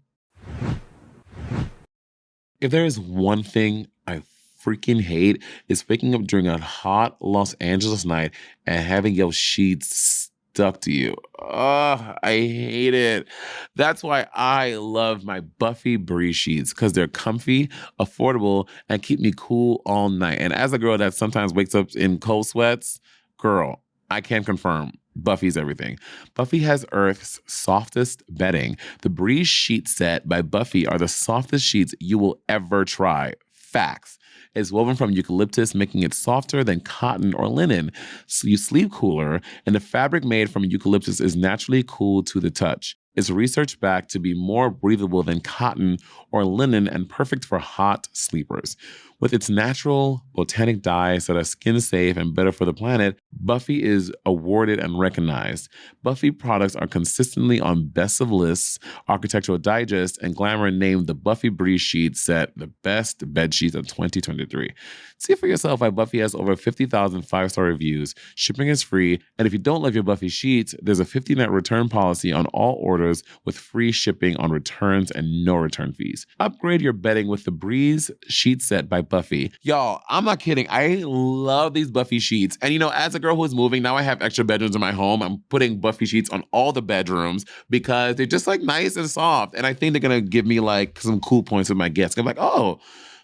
If there is one thing I freaking hate, is waking up during a hot Los Angeles night and having your sheets stuck to you. Oh, I hate it. That's why I love my Buffy Breeze sheets, because they're comfy, affordable, and keep me cool all night. And as a girl that sometimes wakes up in cold sweats, girl, I can confirm Buffy's everything. Buffy has Earth's softest bedding. The Breeze sheet set by Buffy are the softest sheets you will ever try. Facts. It's woven from eucalyptus, making it softer than cotton or linen. So you sleep cooler, and the fabric made from eucalyptus is naturally cool to the touch. It's research-backed to be more breathable than cotton or linen and perfect for hot sleepers. With its natural botanic dyes that are skin safe and better for the planet, Buffy is awarded and recognized. Buffy products are consistently on best of lists. Architectural Digest and Glamour named the Buffy Breeze Sheet set the best bed sheets of 2023. See for yourself why Buffy has over 50,000 five-star reviews. Shipping is free, and if you don't love your Buffy sheets, there's a 50-net return policy on all orders with free shipping on returns and no return fees. Upgrade your bedding with the Breeze Sheet Set by Buffy. Y'all, I'm not kidding. I love these Buffy sheets. And as a girl who's moving, now I have extra bedrooms in my home. I'm putting Buffy sheets on all the bedrooms because they're just like nice and soft. And I think they're going to give me like some cool points with my guests. I'm like, oh,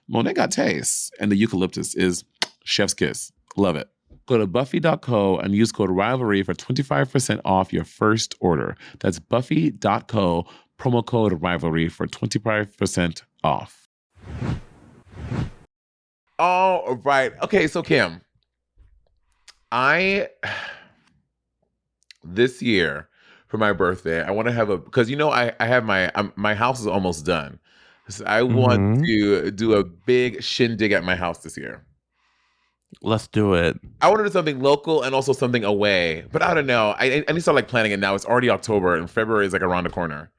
Monet got taste. And the eucalyptus is chef's kiss. Love it. Go to buffy.co and use code Rivalry for 25% off your first order. That's buffy.co, promo code Rivalry for 25% off. All right. Okay, so Kim, this year for my birthday, I want to have because I have my house is almost done. So I want to do a big shindig at my house this year. Let's do it. I want to do something local and also something away, but I don't know. I need to start planning it now. It's already October and February is around the corner.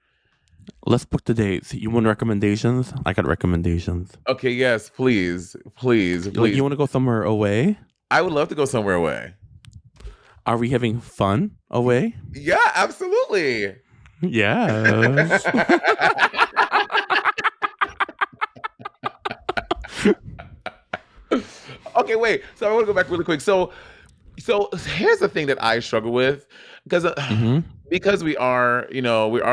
Let's book the dates. You want recommendations? I got recommendations. Okay, yes, please. You want to go somewhere away? I would love to go somewhere away. Are we having fun away? Yeah, absolutely. Yes. Okay, wait. So I want to go back really quick. So here's the thing that I struggle with because we are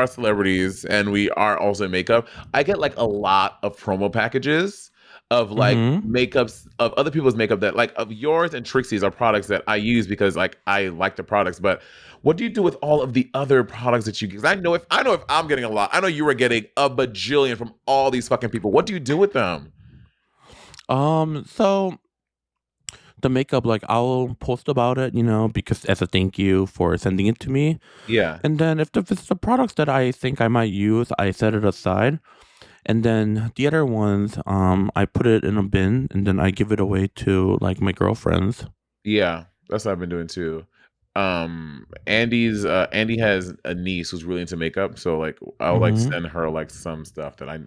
celebrities and we are also in makeup. I get like a lot of promo packages of like makeups of other people's makeup that like of yours and Trixie's are products that I use because like I like the products. But what do you do with all of the other products that you? Because I know if I'm getting a lot. I know you were getting a bajillion from all these fucking people. What do you do with them? So the makeup, like I'll post about it, because as a thank you for sending it to me. Yeah. And then if it's the products that I think I might use, I set it aside. And then the other ones, I put it in a bin and then I give it away to like my girlfriends. Yeah, that's what I've been doing too. Andy has a niece who's really into makeup, so like I'll like send her like some stuff that I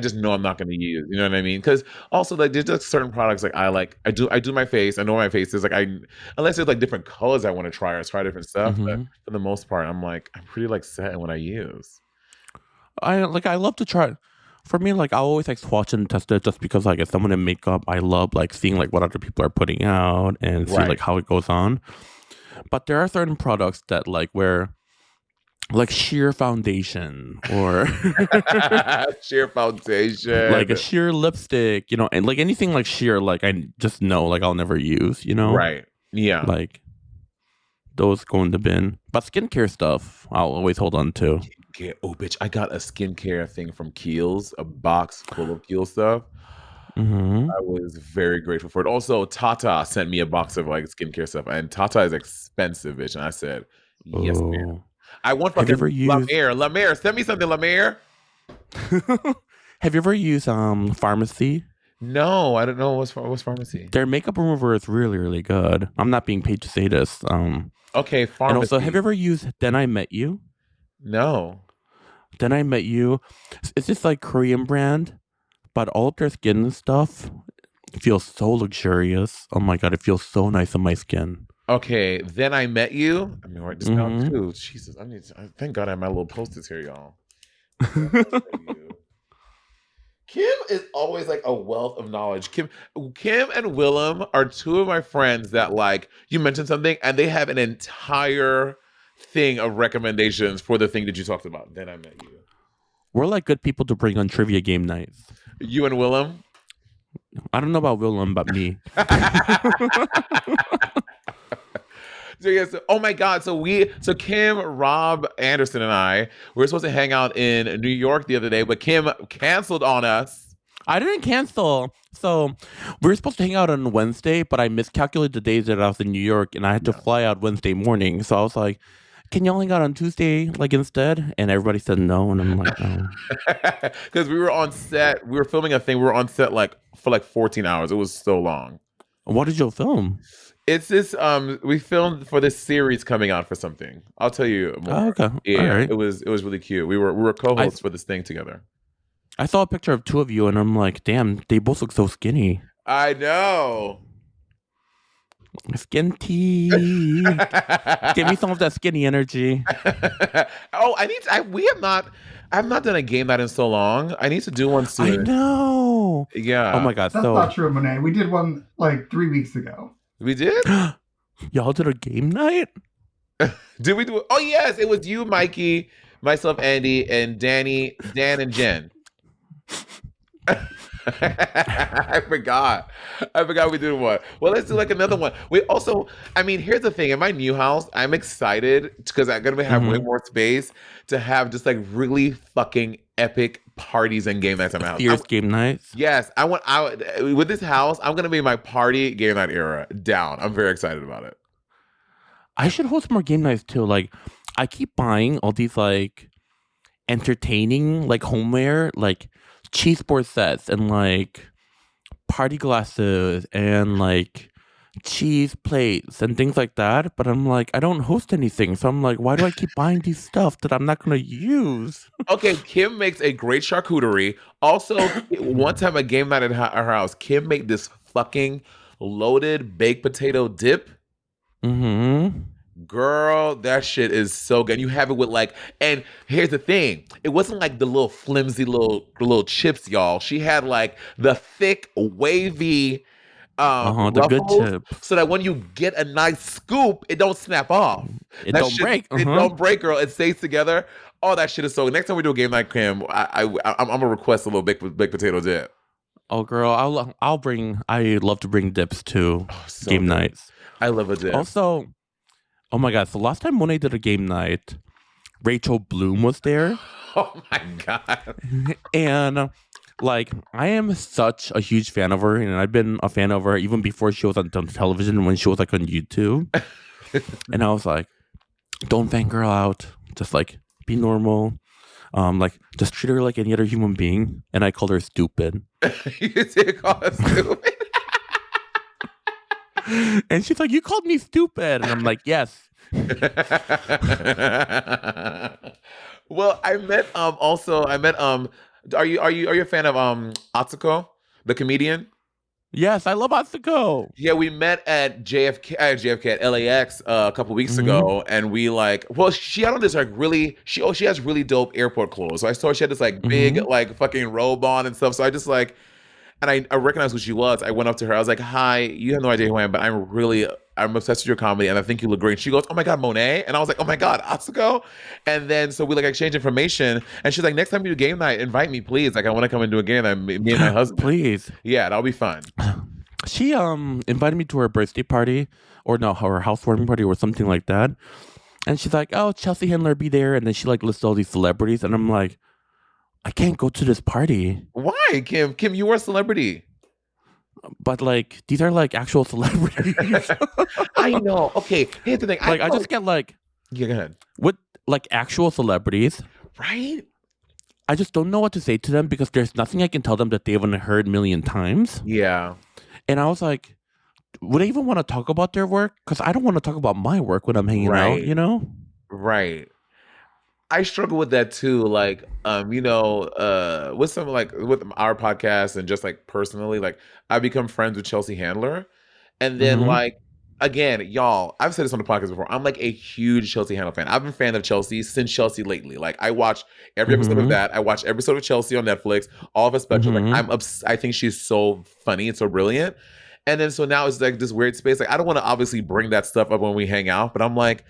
just know I'm not going to use. You know what I mean? Because also like there's just certain products like I do my face. I know my face is like unless there's like different colors I want to try or try different stuff. But for the most part, I'm pretty like set in what I use. I love to try. For me, like I always like swatch and test it just because like as someone in makeup, I love like seeing like what other people are putting out and see like how it goes on. But there are certain products that like where like sheer foundation or sheer foundation, like a sheer lipstick, and like anything like sheer, like I just know like I'll never use, Right. Yeah. Like those go in the bin. But skincare stuff, I'll always hold on to. Oh, bitch! I got a skincare thing from Kiehl's, a box full of Kiehl stuff. I was very grateful for it. Also, Tata sent me a box of like skincare stuff, and Tata is expensive, bitch. And I said, "Yes, ma'am." I want fucking La Mer. Send me something, La Mer. Have you ever used Pharmacy? No, I don't know what's Pharmacy. Their makeup remover is really, really good. I'm not being paid to say this. Okay, Pharmacy. And also, have you ever used Then I Met You? No. Then I Met You. It's just like Korean brand, but all of their skin stuff feels so luxurious. Oh my God, it feels so nice on my skin. Okay, Then I Met You. I'm gonna write this down too. Jesus, thank God I have my little post-its here, y'all. Kim is always like a wealth of knowledge. Kim and Willem are two of my friends that like you mentioned something and they have an entire thing of recommendations for the thing that you talked about. Then I Met You. We're like good people to bring on trivia game nights. You and Willem? I don't know about Willem, but me. So yes, oh my God. So Kim, Rob Anderson, and I were supposed to hang out in New York the other day, but Kim canceled on us. I didn't cancel. So we were supposed to hang out on Wednesday, but I miscalculated the days that I was in New York and I had to fly out Wednesday morning. So I was like, can y'all hang out on Tuesday like instead? And everybody said no, and I'm like, oh. Because we were on set, we were filming a thing. We were on set like for like 14 hours. It was so long. What did you film? It's this we filmed for this series coming out for something. I'll tell you more. Oh, okay. Yeah, All right. it was really cute. We were co-hosts for this thing together. I saw a picture of two of you, and I'm like, damn, they both look so skinny. I know. Skin tea. Give me some of that skinny energy. Oh, I have not done a game night in so long. I need to do one soon. I know. Yeah. Oh my god. That's not true, Monet. We did one like 3 weeks ago. We did? Y'all did a game night? Did we do it? Oh yes, it was you, Mikey, myself, Andy, and Danny, Dan, and Jen. I forgot we did one. Well, let's do like another one. We also, I mean, here's the thing. In my new house, I'm excited because I'm gonna have way more space to have just like really fucking epic parties and game nights in my house. Fierce game nights. Yes, with this house, I'm gonna be my party game night era down. I'm very excited about it. I should host more game nights too. Like, I keep buying all these like entertaining like homeware, like cheese board sets and like party glasses and like cheese plates and things like that. But I'm like, I don't host anything, so I'm like, why do I keep buying these stuff that I'm not gonna use? Okay, Kim makes a great charcuterie. Also, one time a game night at her house, Kim made this fucking loaded baked potato dip. Mm-hmm. Girl, that shit is so good. You have it with like, and here's the thing. It wasn't like the little flimsy little chips, y'all. She had like the thick, wavy the good ruffles, chips. so that when you get a nice scoop, it don't snap off. It don't break. It don't break, girl. It stays together. Oh, that shit is so. Next time we do a game night, Kim, I'm gonna request a little baked potato dip. Oh, girl, I'll bring. I love to bring dips to game nights. I love a dip. Also, oh my god! So last time Monet did a game night, Rachel Bloom was there. Oh my god! And like, I am such a huge fan of her, and I've been a fan of her even before she was on television when she was like on YouTube. And I was like, don't fangirl out, just like be normal. Like just treat her like any other human being. And I called her stupid. You did call her stupid. And she's like, you called me stupid. And I'm like, yes. Well, I met are you a fan of Atsuko, the comedian? Yes, I love Atsuko. Yeah, we met at JFK at LAX a couple weeks ago, and we like, well, she had on this like really, she has really dope airport clothes. So I saw she had this like big like fucking robe on and stuff. So I just like, and I recognized who she was. I went up to her. I was like, "Hi, you have no idea who I am, but I'm obsessed with your comedy, and I think you look great." And she goes, "Oh my god, Monet!" And I was like, "Oh my god, Atsuko!" And then so we like exchanged information, and she's like, "Next time you do game night, invite me, please. Like, I want to come and do a game night, me and my husband, please." Yeah, that'll be fun. She invited me to her birthday party, or no, her housewarming party, or something like that. And she's like, "Oh, Chelsea Handler be there," and then she like lists all these celebrities, and I'm like, I can't go to this party. Why, Kim? Kim, you are a celebrity. But like, these are like actual celebrities. I know. Okay, here's the thing. I just get like, yeah, go ahead. With like actual celebrities, right? I just don't know what to say to them because there's nothing I can tell them that they haven't heard a million times. Yeah. And I was like, would I even want to talk about their work? Because I don't want to talk about my work when I'm hanging out, you know? Right. I struggle with that too. Like, with some like with our podcast and just like personally, like I become friends with Chelsea Handler. And then like, again, y'all, I've said this on the podcast before. I'm like a huge Chelsea Handler fan. I've been a fan of Chelsea since Chelsea Lately. Like I watch every episode of that. I watch every episode of Chelsea on Netflix, all of her specials. Like I think she's so funny and so brilliant. And then so now it's like this weird space. Like I don't want to obviously bring that stuff up when we hang out, but I'm like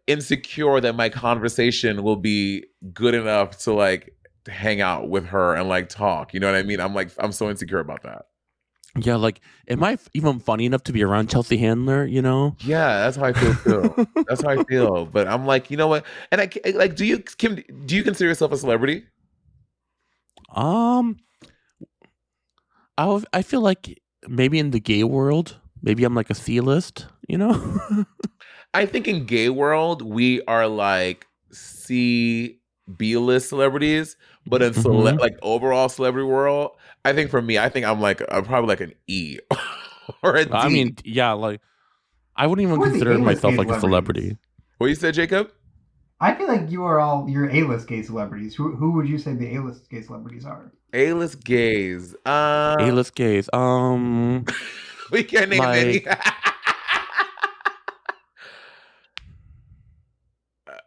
insecure that my conversation will be good enough to like hang out with her and like talk. You know what I mean? I'm so insecure about that. Yeah, like, am I even funny enough to be around Chelsea Handler? You know? Yeah, that's how I feel too. That's how I feel. But I'm like, you know what? And I like, do you consider yourself a celebrity? I feel like maybe in the gay world, maybe I'm like a C-list. You know? I think in gay world we are like C B-list celebrities, but in Mhm. like overall celebrity world, I think for me, I think I'm probably like an E or a I D. mean, yeah, like I wouldn't even Who are the consider A-list myself gay like a celebrities? celebrity. What you said, Jacob? I feel like you're A-list gay celebrities. Who would you say the A-list gay celebrities are? A-list gays. A-list gays. We can't name any. Like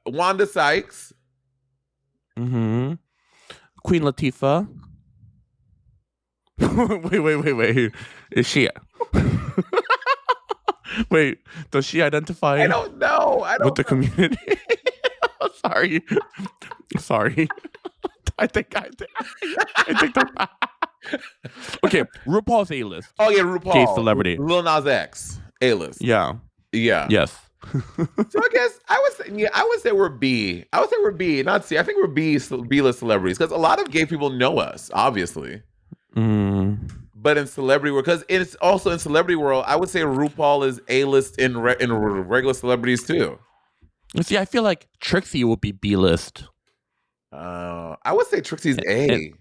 Wanda Sykes. Queen Latifah. wait. Is she? Wait, does she identify I don't know. with the community? Sorry. I think the Okay, RuPaul's A-list. Oh yeah, RuPaul. Gay celebrity. Lil Nas X. A-list. Yeah. Yeah. Yes. So I guess I would say we're B. I would say we're B, not C. I think we're B-list celebrities because a lot of gay people know us, obviously. But in celebrity world, because it's also in celebrity world, I would say RuPaul is A-list in regular celebrities too. See, I feel like Trixie would be B-list. I would say Trixie's A.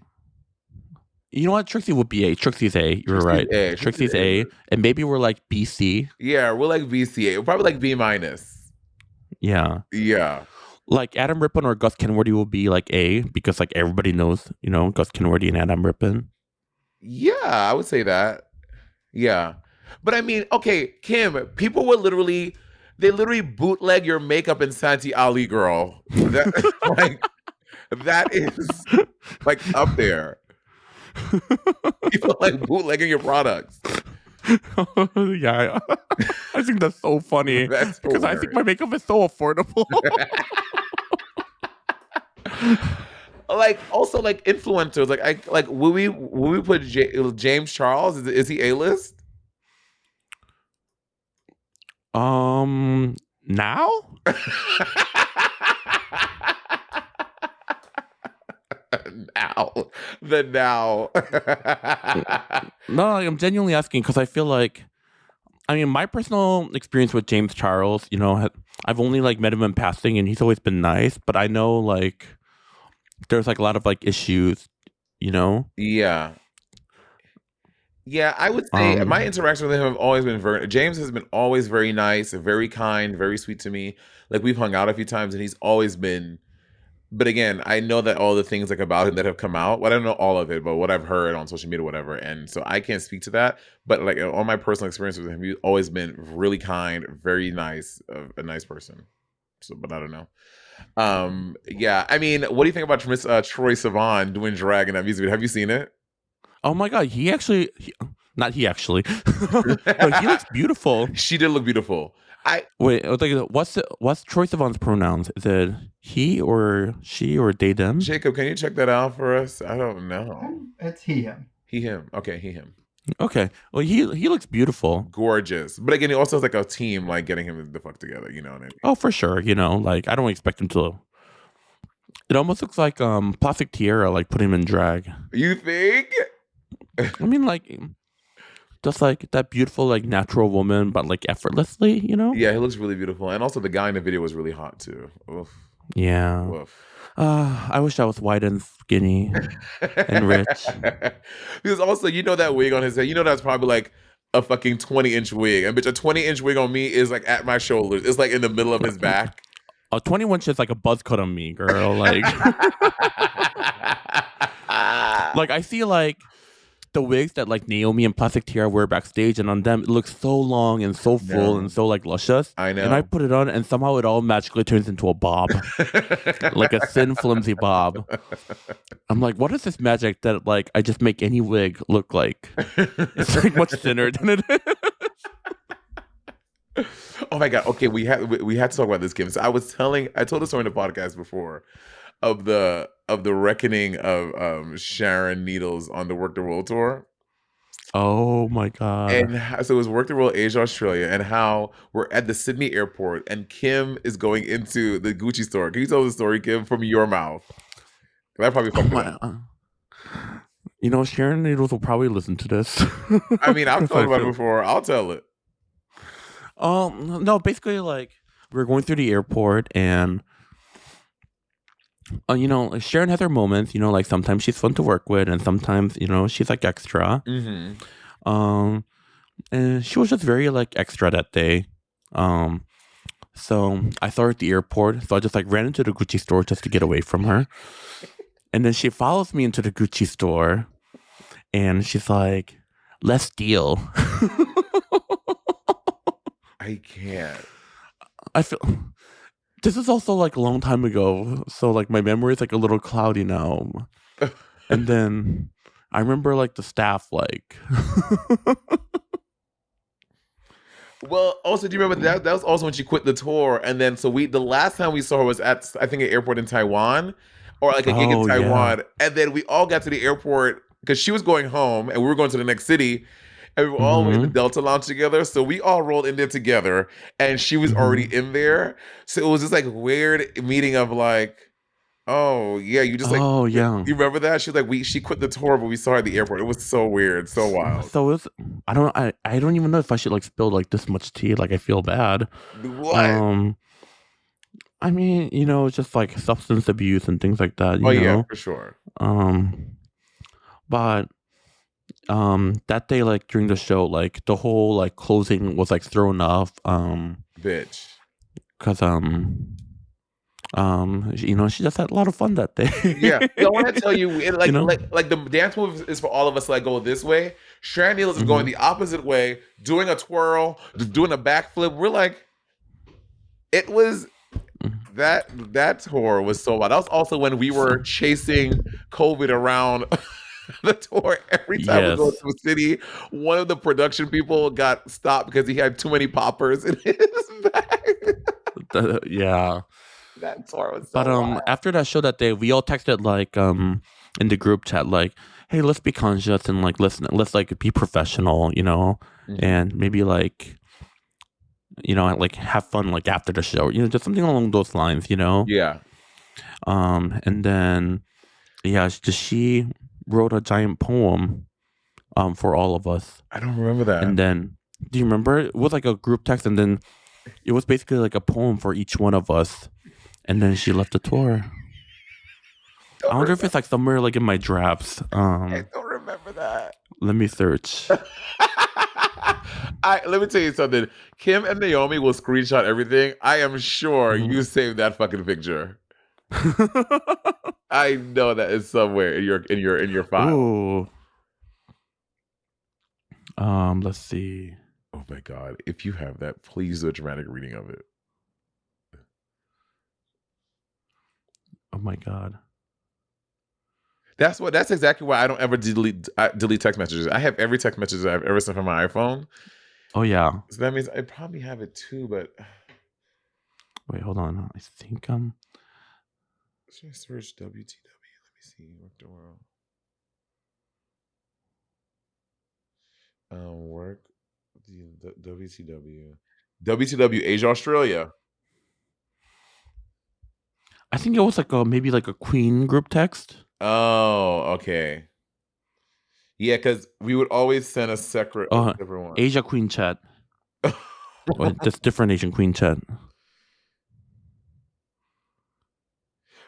You know what? Trixie would be A. Trixie's A. You're right. A. Trixie's A. And maybe we're like BC. Yeah, we're like BCA. We're probably like B minus. Yeah. Yeah. Like Adam Rippon or Gus Kenworthy will be like A because like everybody knows, Gus Kenworthy and Adam Rippon. Yeah, I would say that. Yeah. But I mean, okay, Kim, people would literally bootleg your makeup in Santi Ali, girl. That that is like up there. People like bootlegging your products. Yeah, I think that's so funny because I think my makeup is so affordable. Like also like influencers, like will we put James Charles? Is he A-list? Now? now. No, like, I'm genuinely asking because I feel like, I mean, my personal experience with James Charles, I've only like met him in passing, and he's always been nice. But I know like there's like a lot of like issues, Yeah. Yeah, I would say my interactions with him have always been James has been always very nice, very kind, very sweet to me. Like we've hung out a few times and he's always been, but again, I know that all the things like about him that have come out, well, I don't know all of it, but what I've heard on social media, whatever. And so I can't speak to that, but like on my personal experience with him, he's always been really kind, very nice, a nice person. So, but I don't know. Yeah, I mean, what do you think about Miss Troye Sivan doing drag in that music video? Have you seen it? Oh my god, not he actually. But he looks beautiful. She did look beautiful. Wait, what's Troye Sivan's pronouns? Is it he or she or they them? Jacob, can you check that out for us? I don't know. It's he him. He him. Okay, he him. Okay. Well, he looks beautiful. Gorgeous. But again, he also has like a team like getting him the fuck together, you know what I mean? Oh, for sure. Like I don't expect him to. It almost looks like Plastic Tiara, like put him in drag. You think? I mean, like, just like that beautiful, like natural woman, but like effortlessly, Yeah, he looks really beautiful, and also the guy in the video was really hot too. Oof. Yeah. Oof. I wish I was white and skinny and rich. Because also, that wig on his head, that's probably like a fucking 20-inch wig, and bitch, a 20-inch wig on me is like at my shoulders. It's like in the middle of his back. A 21 is like a buzz cut on me, girl. Like, like I see like the wigs that like Naomi and Plastic Tiara wear backstage, and on them it looks so long and so full and so like luscious. I know. And I put it on, and somehow it all magically turns into a bob, like a thin, flimsy bob. I'm like, what is this magic that like I just make any wig look like? It's like much thinner than it is. Oh my god! Okay, we had to talk about this, Kim. So I told a story in the podcast before of the reckoning of Sharon Needles on the Work the World tour. Oh my god! And so it was Work the World Asia Australia, and how we're at the Sydney airport, and Kim is going into the Gucci store. Can you tell the story, Kim, from your mouth? I probably fucked up. Sharon Needles will probably listen to this. I mean, I've talked about it before. I'll tell it. No, basically, like, we were going through the airport, and like Sharon has her moments. Like sometimes she's fun to work with, and sometimes she's like extra. Um, and she was just very like extra that day. So I saw her at the airport, so I just like ran into the Gucci store just to get away from her. And then she follows me into the Gucci store, and she's like, "Let's deal." I can't. I feel this is also like a long time ago, so like my memory is like a little cloudy now. And then I remember like the staff like. Well, also, do you remember that was also when she quit the tour, and then the last time we saw her was at, I think, an airport in Taiwan, or like a gig in Taiwan, and then we all got to the airport because she was going home and we were going to the next city, and we were all in the Delta Lounge together, so we all rolled in there together, and she was already in there, so it was just like weird meeting of like, oh yeah, you just like, Oh yeah. you remember that? She was like, she quit the tour, but we saw her at the airport. It was so weird, so wild. So it's I don't even know if I should like spill like this much tea. Like I feel bad. What? I mean, it's just like substance abuse and things like that. Yeah, for sure. But that day, like during the show, like the whole like closing was like thrown off. Bitch. Cause she just had a lot of fun that day. Yeah, I want to tell you, like the dance move is for all of us to like go this way. Sharon Needles is going the opposite way, doing a twirl, doing a backflip. We're like, it was that tour was so wild. That was also when we were chasing COVID around the tour. Every time we go to a city, one of the production people got stopped because he had too many poppers in his bag. Yeah. That tour was so wild. After that show that day, we all texted like in the group chat like, hey, let's be conscious and like let's like be professional, and maybe like like have fun like after the show, just something along those lines, Yeah. And then she wrote a giant poem for all of us. I don't remember that. And then do you remember? It was like a group text, and then it was basically like a poem for each one of us. And then she left the tour. I wonder if it's like somewhere like in my drafts. I don't remember that. Let me search. Let me tell you something. Kim and Naomi will screenshot everything. I am sure you saved that fucking picture. I know that is somewhere in your file. Ooh. Let's see. Oh my God! If you have that, please do a dramatic reading of it. Oh my God. That's exactly why I don't ever delete text messages. I have every text message I've ever sent from my iPhone. Oh yeah. So that means I probably have it too, but wait, hold on. I think should I search WTW? Let me see. Work the world. Work the WTW Asia Australia. I think it was like maybe like a Queen group text. Oh, okay. Yeah, because we would always send a separate one. Asia Queen chat. That's different Asian Queen chat.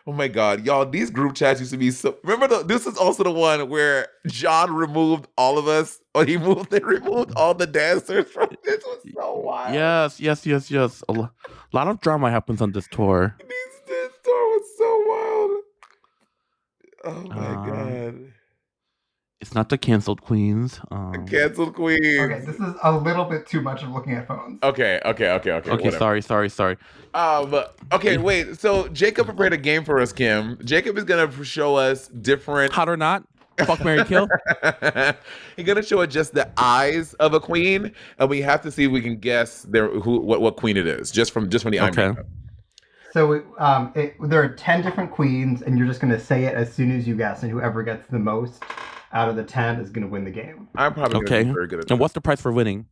Oh my God, y'all! These group chats used to be so. Remember, this is also the one where John removed all of us, or they removed all the dancers from. This was so wild. Yes. A lot of drama happens on this tour. This tour was so wild. Oh my God! It's not the canceled queens. Canceled queens. Okay, this is a little bit too much of looking at phones. Okay. Sorry. Okay, wait. So Jacob prepared a game for us, Kim. Jacob is gonna show us different. Hot or not? Fuck, marry, kill. He's gonna show us just the eyes of a queen, and we have to see if we can guess what queen it is just from the eye makeup. So there are 10 different queens, and you're just going to say it as soon as you guess, and whoever gets the most out of the 10 is going to win the game. I'm probably going to be very good at that. And what's the price for winning?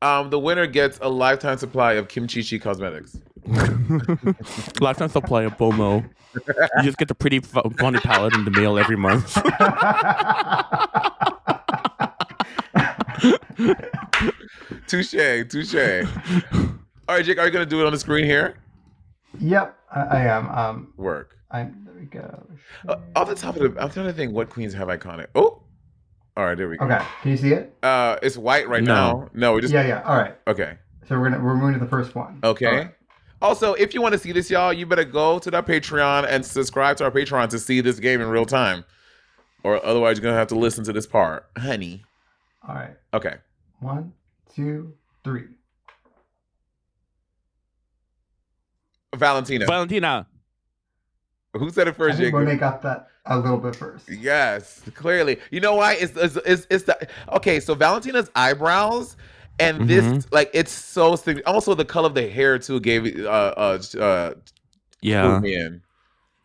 The winner gets a lifetime supply of KimChi Chic cosmetics. Lifetime supply of Bomo. You just get the pretty funny palette in the mail every month. Touche. All right, Jake, are you going to do it on the screen here? Yep, I am. Work. There we go. Off the top of the, I'm trying to think what queens have iconic. Oh, all right, there we go. Okay, can you see it? It's white right No. now. No, we just. Yeah. All right. Okay. So we're moving to the first one. Okay. All right. Also, if you want to see this, y'all, you better go to that Patreon and subscribe to our Patreon to see this game in real time. Or otherwise, you're going to have to listen to this part. Honey. All right. Okay. 1, 2, 3. Valentina. Who said it I first, think Jacob? Monet got that a little bit first. Yes, clearly. You know why? It's the okay. So Valentina's eyebrows and this it's so also the color of the hair too gave it Yeah. me in.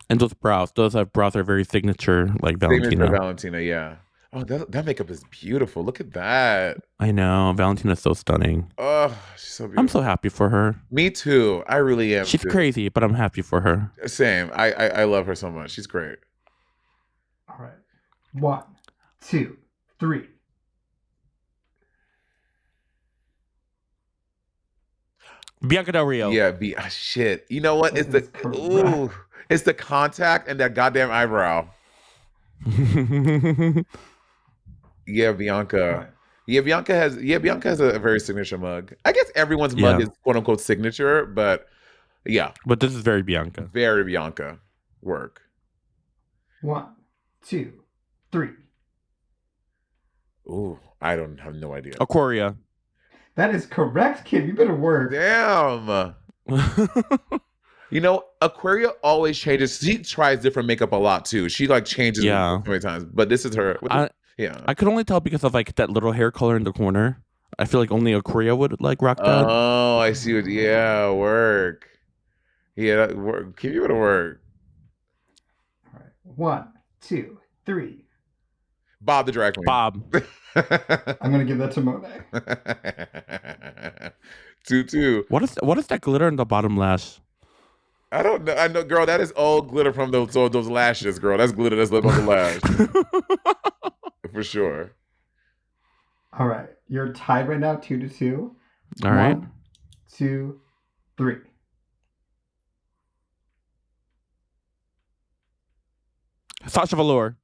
And those brows are very signature, like Valentina. Signature Valentina, yeah. Oh, that makeup is beautiful. Look at that. I know. Valentina's so stunning. Oh, she's so beautiful. I'm so happy for her. Me too. I really am. She's crazy, but I'm happy for her. Same. I love her so much. She's great. All right. 1, 2, 3. Bianca Del Rio. Yeah, shit. You know what? It's it's the contact and that goddamn eyebrow. Yeah, Bianca. Right. Yeah, Bianca has a very signature mug. I guess everyone's mug is quote unquote signature, but yeah. But this is very Bianca. Very Bianca. Work. 1, 2, 3. Ooh, I don't have no idea. Aquaria. That is correct, Kim. You better work. Damn. You know, Aquaria always changes. She tries different makeup a lot too. She like changes so many times. But this is her. I could only tell because of like that little hair color in the corner. I feel like only Aquaria would like rock that. Oh, I see what. Yeah, work. Yeah, that work. Keep you to work. All right. 1, 2, 3. Bob the drag queen. Bob. I'm gonna give that to Monet. 2-2. What is that glitter in the bottom lash? I don't know. I know, girl. That is old glitter from those lashes, girl. That's glitter that's left on the lash. For sure. All right. You're tied right now, 2-2. All right. 1, 2, 3. Sasha Velour.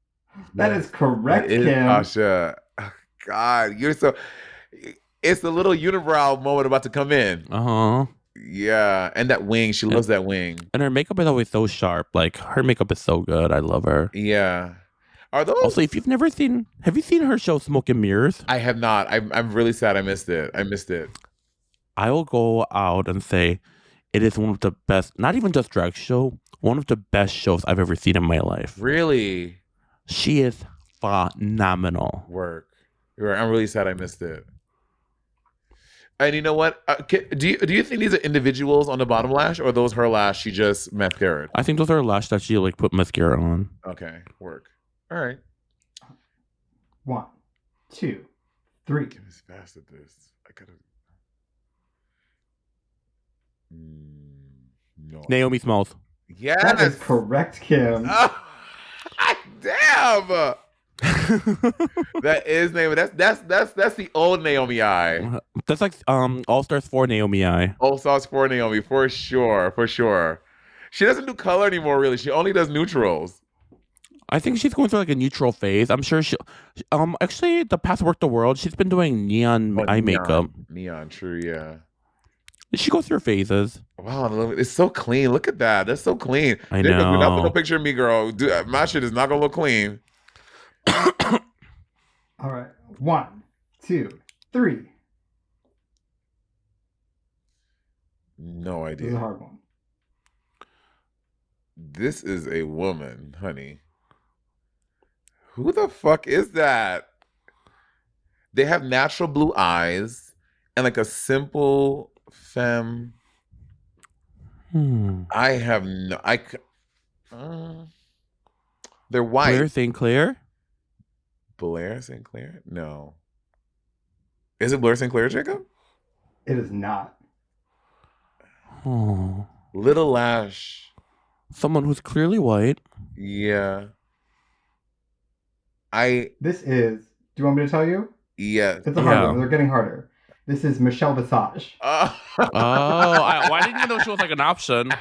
That is correct, It is Kim. Sasha. Oh, God, you're so. It's the little unibrow moment about to come in. Yeah, and that wing. She loves that wing. And her makeup is always so sharp. Like her makeup is so good. I love her. Yeah. Are those also? If you've never seen, have you seen her show Smoke and Mirrors? I have not. I'm really sad. I missed it. I will go out and say it is one of the best. Not even just drag show. One of the best shows I've ever seen in my life. Really? She is phenomenal. Work. I'm really sad I missed it. And you know what? Do you think these are individuals on the bottom lash, or are those her lash? She just mascara. I think those are her lash that she like put mascara on. Okay, work. All right. 1, 2, 3. Kim is fast at this. I gotta. No. Naomi Smalls. Yes. That is correct, Kim. Oh, damn. That is Naomi. That's the old Naomi eye. That's like All Stars 4 Naomi eye. All Stars 4 Naomi for sure. She doesn't do color anymore, really. She only does neutrals. I think she's going through like a neutral phase. I'm sure she actually the past Work the World, she's been doing neon eye makeup. Neon, true, yeah. She goes through phases. Wow, it's so clean. Look at that. That's so clean. I know. Do not put a picture of me, girl. My shit is not gonna look clean. All right. 1, 2, 3. No This idea. is a hard one. This is a woman, honey. Who the fuck is that? They have natural blue eyes and like a simple femme. I have no. They're white. Blair St. Clair? Blair St. Clair? No. Is it Blair St. Clair, Jacob? It is not. Oh. Little Lash. Someone who's clearly white. Yeah. This is. Do you want me to tell you? Yes. It's a hard one. They're getting harder. This is Michelle Visage. I didn't even know she was like an option.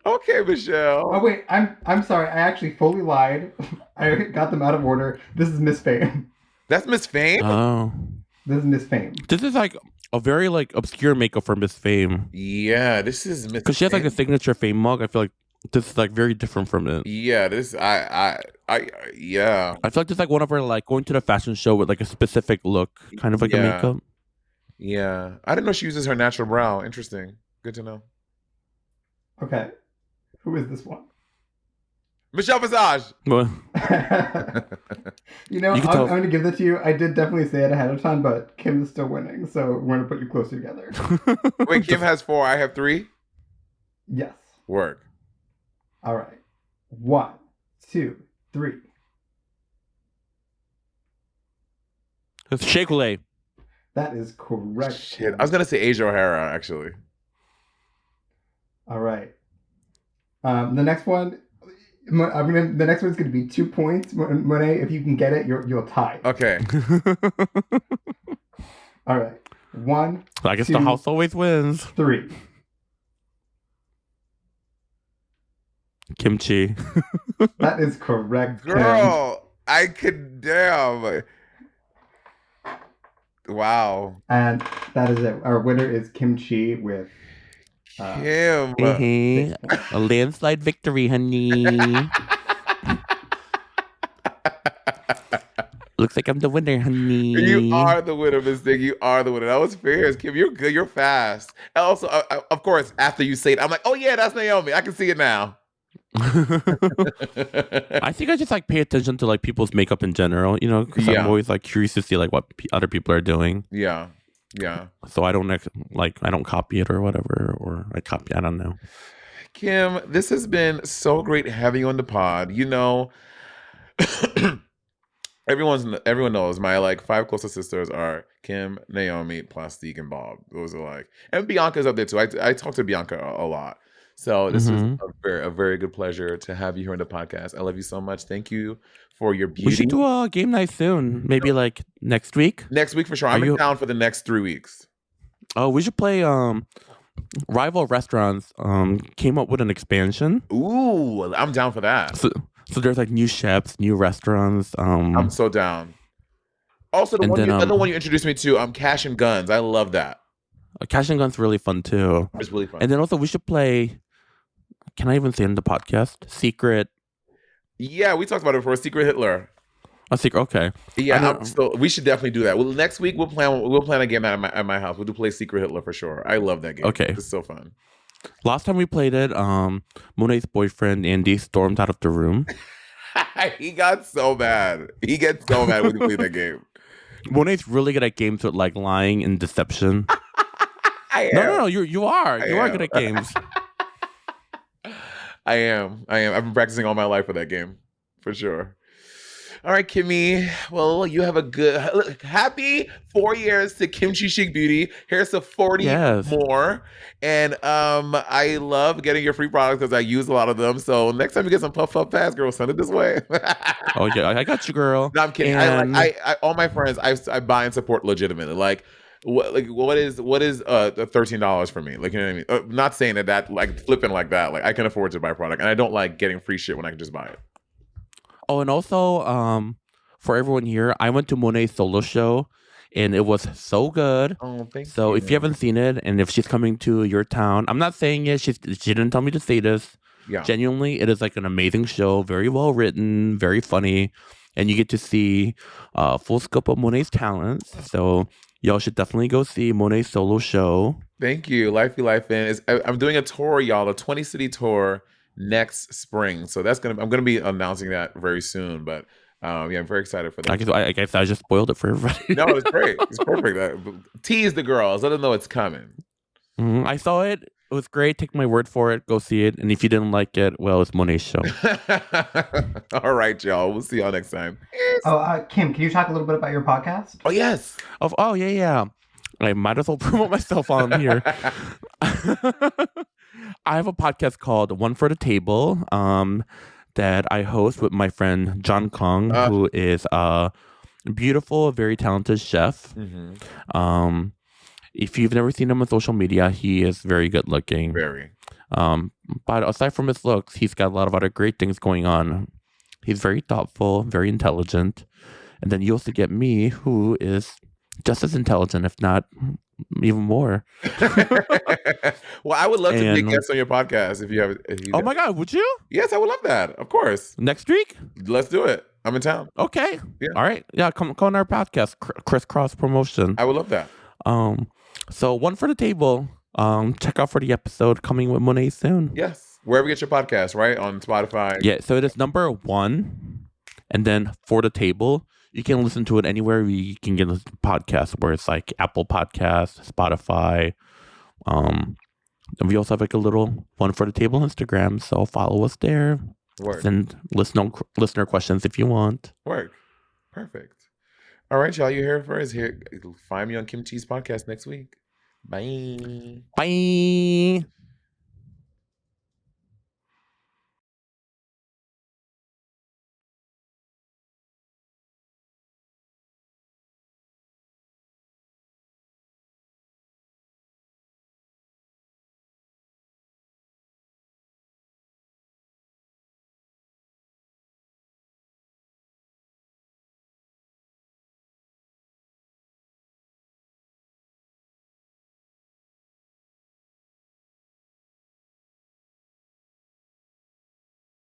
Okay, Michelle. Oh wait, I'm sorry. I actually fully lied. I got them out of order. This is Miss Fame. That's Miss Fame? Oh. This is Miss Fame. This is like a very like obscure makeup for Miss Fame. Yeah, this is Miss Because she has like a Fame. signature Fame mug. I feel like this is like very different from it. Yeah, this yeah. I feel like this is like one of her like going to the fashion show with like a specific look, kind of like a Yeah. makeup. Yeah. I didn't know she uses her natural brow. Interesting. Good to know. Okay, who is this one? Michelle Visage. Well, You know, You can I'm tell- going to give that to you. I did definitely say it ahead of time, but Kim is still winning, so we're going to put you closer together. Wait, Kim has 4. I have 3. Yes. Work. All right. 1, 2, 3. It's Shake-a-lay. That is correct. Shit. I was gonna say Asia O'Hara, actually. All right. The next one, the next one's going to be 2 points. Monet, if you can get it, you'll tie. Okay. All right. 1, I guess the 2, house always wins. 3. Kimchi. That is correct, Kim. Girl, I could damn. Wow. And that is it. Our winner is KimChi with. Kim. Hey, a landslide victory, honey. Looks like I'm the winner, honey. You are the winner, Miss Thing. You are the winner. That was fierce, Kim. You're good. You're fast. And also, of course, after you say it, I'm like, oh yeah, that's Naomi. I can see it now. I think I just like pay attention to like people's makeup in general, you know, because Yeah. I'm always like curious to see like what other people are doing. Yeah. Yeah. So I don't I don't copy it or whatever, or I copy. I don't know. Kim, this has been so great having you on the pod. You know, everyone knows my like 5 closest sisters are Kim, Naomi, Plastique, and Bob. Those are like, and Bianca's up there too. I talk to Bianca a lot. So this is a very good pleasure to have you here on the podcast. I love you so much. Thank you for your beauty. We should do a game night soon. Maybe like next week. Next week for sure. I'm down for the next 3 weeks. Oh, we should play Rival Restaurants came up with an expansion. Ooh, I'm down for that. So there's like new chefs, new restaurants. I'm so down. Also, the other one you introduced me to, Cash and Guns. I love that. Cash and Guns really fun too. It's really fun. And then also we should play. Can I even say in the podcast? Secret. Yeah, we talked about it before. Secret Hitler. A secret. Okay. Yeah, so we should definitely do that. Well, next week we'll plan a game at my house. We'll play Secret Hitler for sure. I love that game. Okay. It's so fun. Last time we played it, Monet's boyfriend Andy stormed out of the room. He got so mad. He gets so mad when you play that game. Monet's really good at games with like lying and deception. I am. No. You are good at games. I am. I've been practicing all my life for that game, for sure. All right, Kimmy. Well, you have a good, happy 4 years to KimChi Chic Beauty. Here's to 40 more. And I love getting your free products because I use a lot of them. So next time you get some Puff Puff Pass, girl, send it this way. Oh yeah, I got you, girl. No, I'm kidding. And... I all my friends, I buy and support legitimately. Like what is $13 for me? Like, you know what I mean? Not saying that like flipping like that. Like I can afford to buy a product, and I don't like getting free shit when I can just buy it. Oh, and also, for everyone here, I went to Monet's solo show, and it was so good. Oh, thank you. So if you haven't seen it, and if she's coming to your town, I'm not saying it. She didn't tell me to say this. Yeah. Genuinely, it is like an amazing show, very well written, very funny, and you get to see full scope of Monet's talents. So y'all should definitely go see Monet's solo show. Thank you. Life in. I'm doing a tour, y'all, a 20-city tour next spring. So I'm gonna be announcing that very soon. But yeah, I'm very excited for that. I guess I just spoiled it for everybody. No, it's great. It's perfect. Tease the girls. Let them know it's coming. I saw it. It was great. Take my word for it. Go see it. And if you didn't like it, well, it's Monet's show. All right, y'all. We'll see y'all next time. Oh, Kim, can you talk a little bit about your podcast? Oh, yes. Oh, yeah. I might as well promote myself on here. I have a podcast called One for the Table that I host with my friend John Kong, who is a Beautiful, very talented chef. If you've never seen him on social media, he is very good looking. Very. But aside from his looks, he's got a lot of other great things going on. He's very thoughtful, very intelligent. And then you also get me, who is just as intelligent, if not even more. Well, I would love to be a And- guest on your podcast if you have. Oh my God, would you? Yes, I would love that. Of course. Next week? Let's do it. I'm in town. Okay. Yeah. All right. Yeah, come on our podcast, crisscross promotion. I would love that. So one for the table. Check out for the episode coming with Monet soon. Yes. Wherever you get your podcast, right? On Spotify. Yeah, so it is number 1. And then for the table, you can listen to it anywhere you can get a podcast, where it's like Apple Podcasts, Spotify. And we also have like a little one for the table Instagram, so follow us there. Word. Send listener questions if you want. Word. Perfect. All right, y'all. You hear it first. Here, find me on KimChi's podcast next week. Bye. Bye.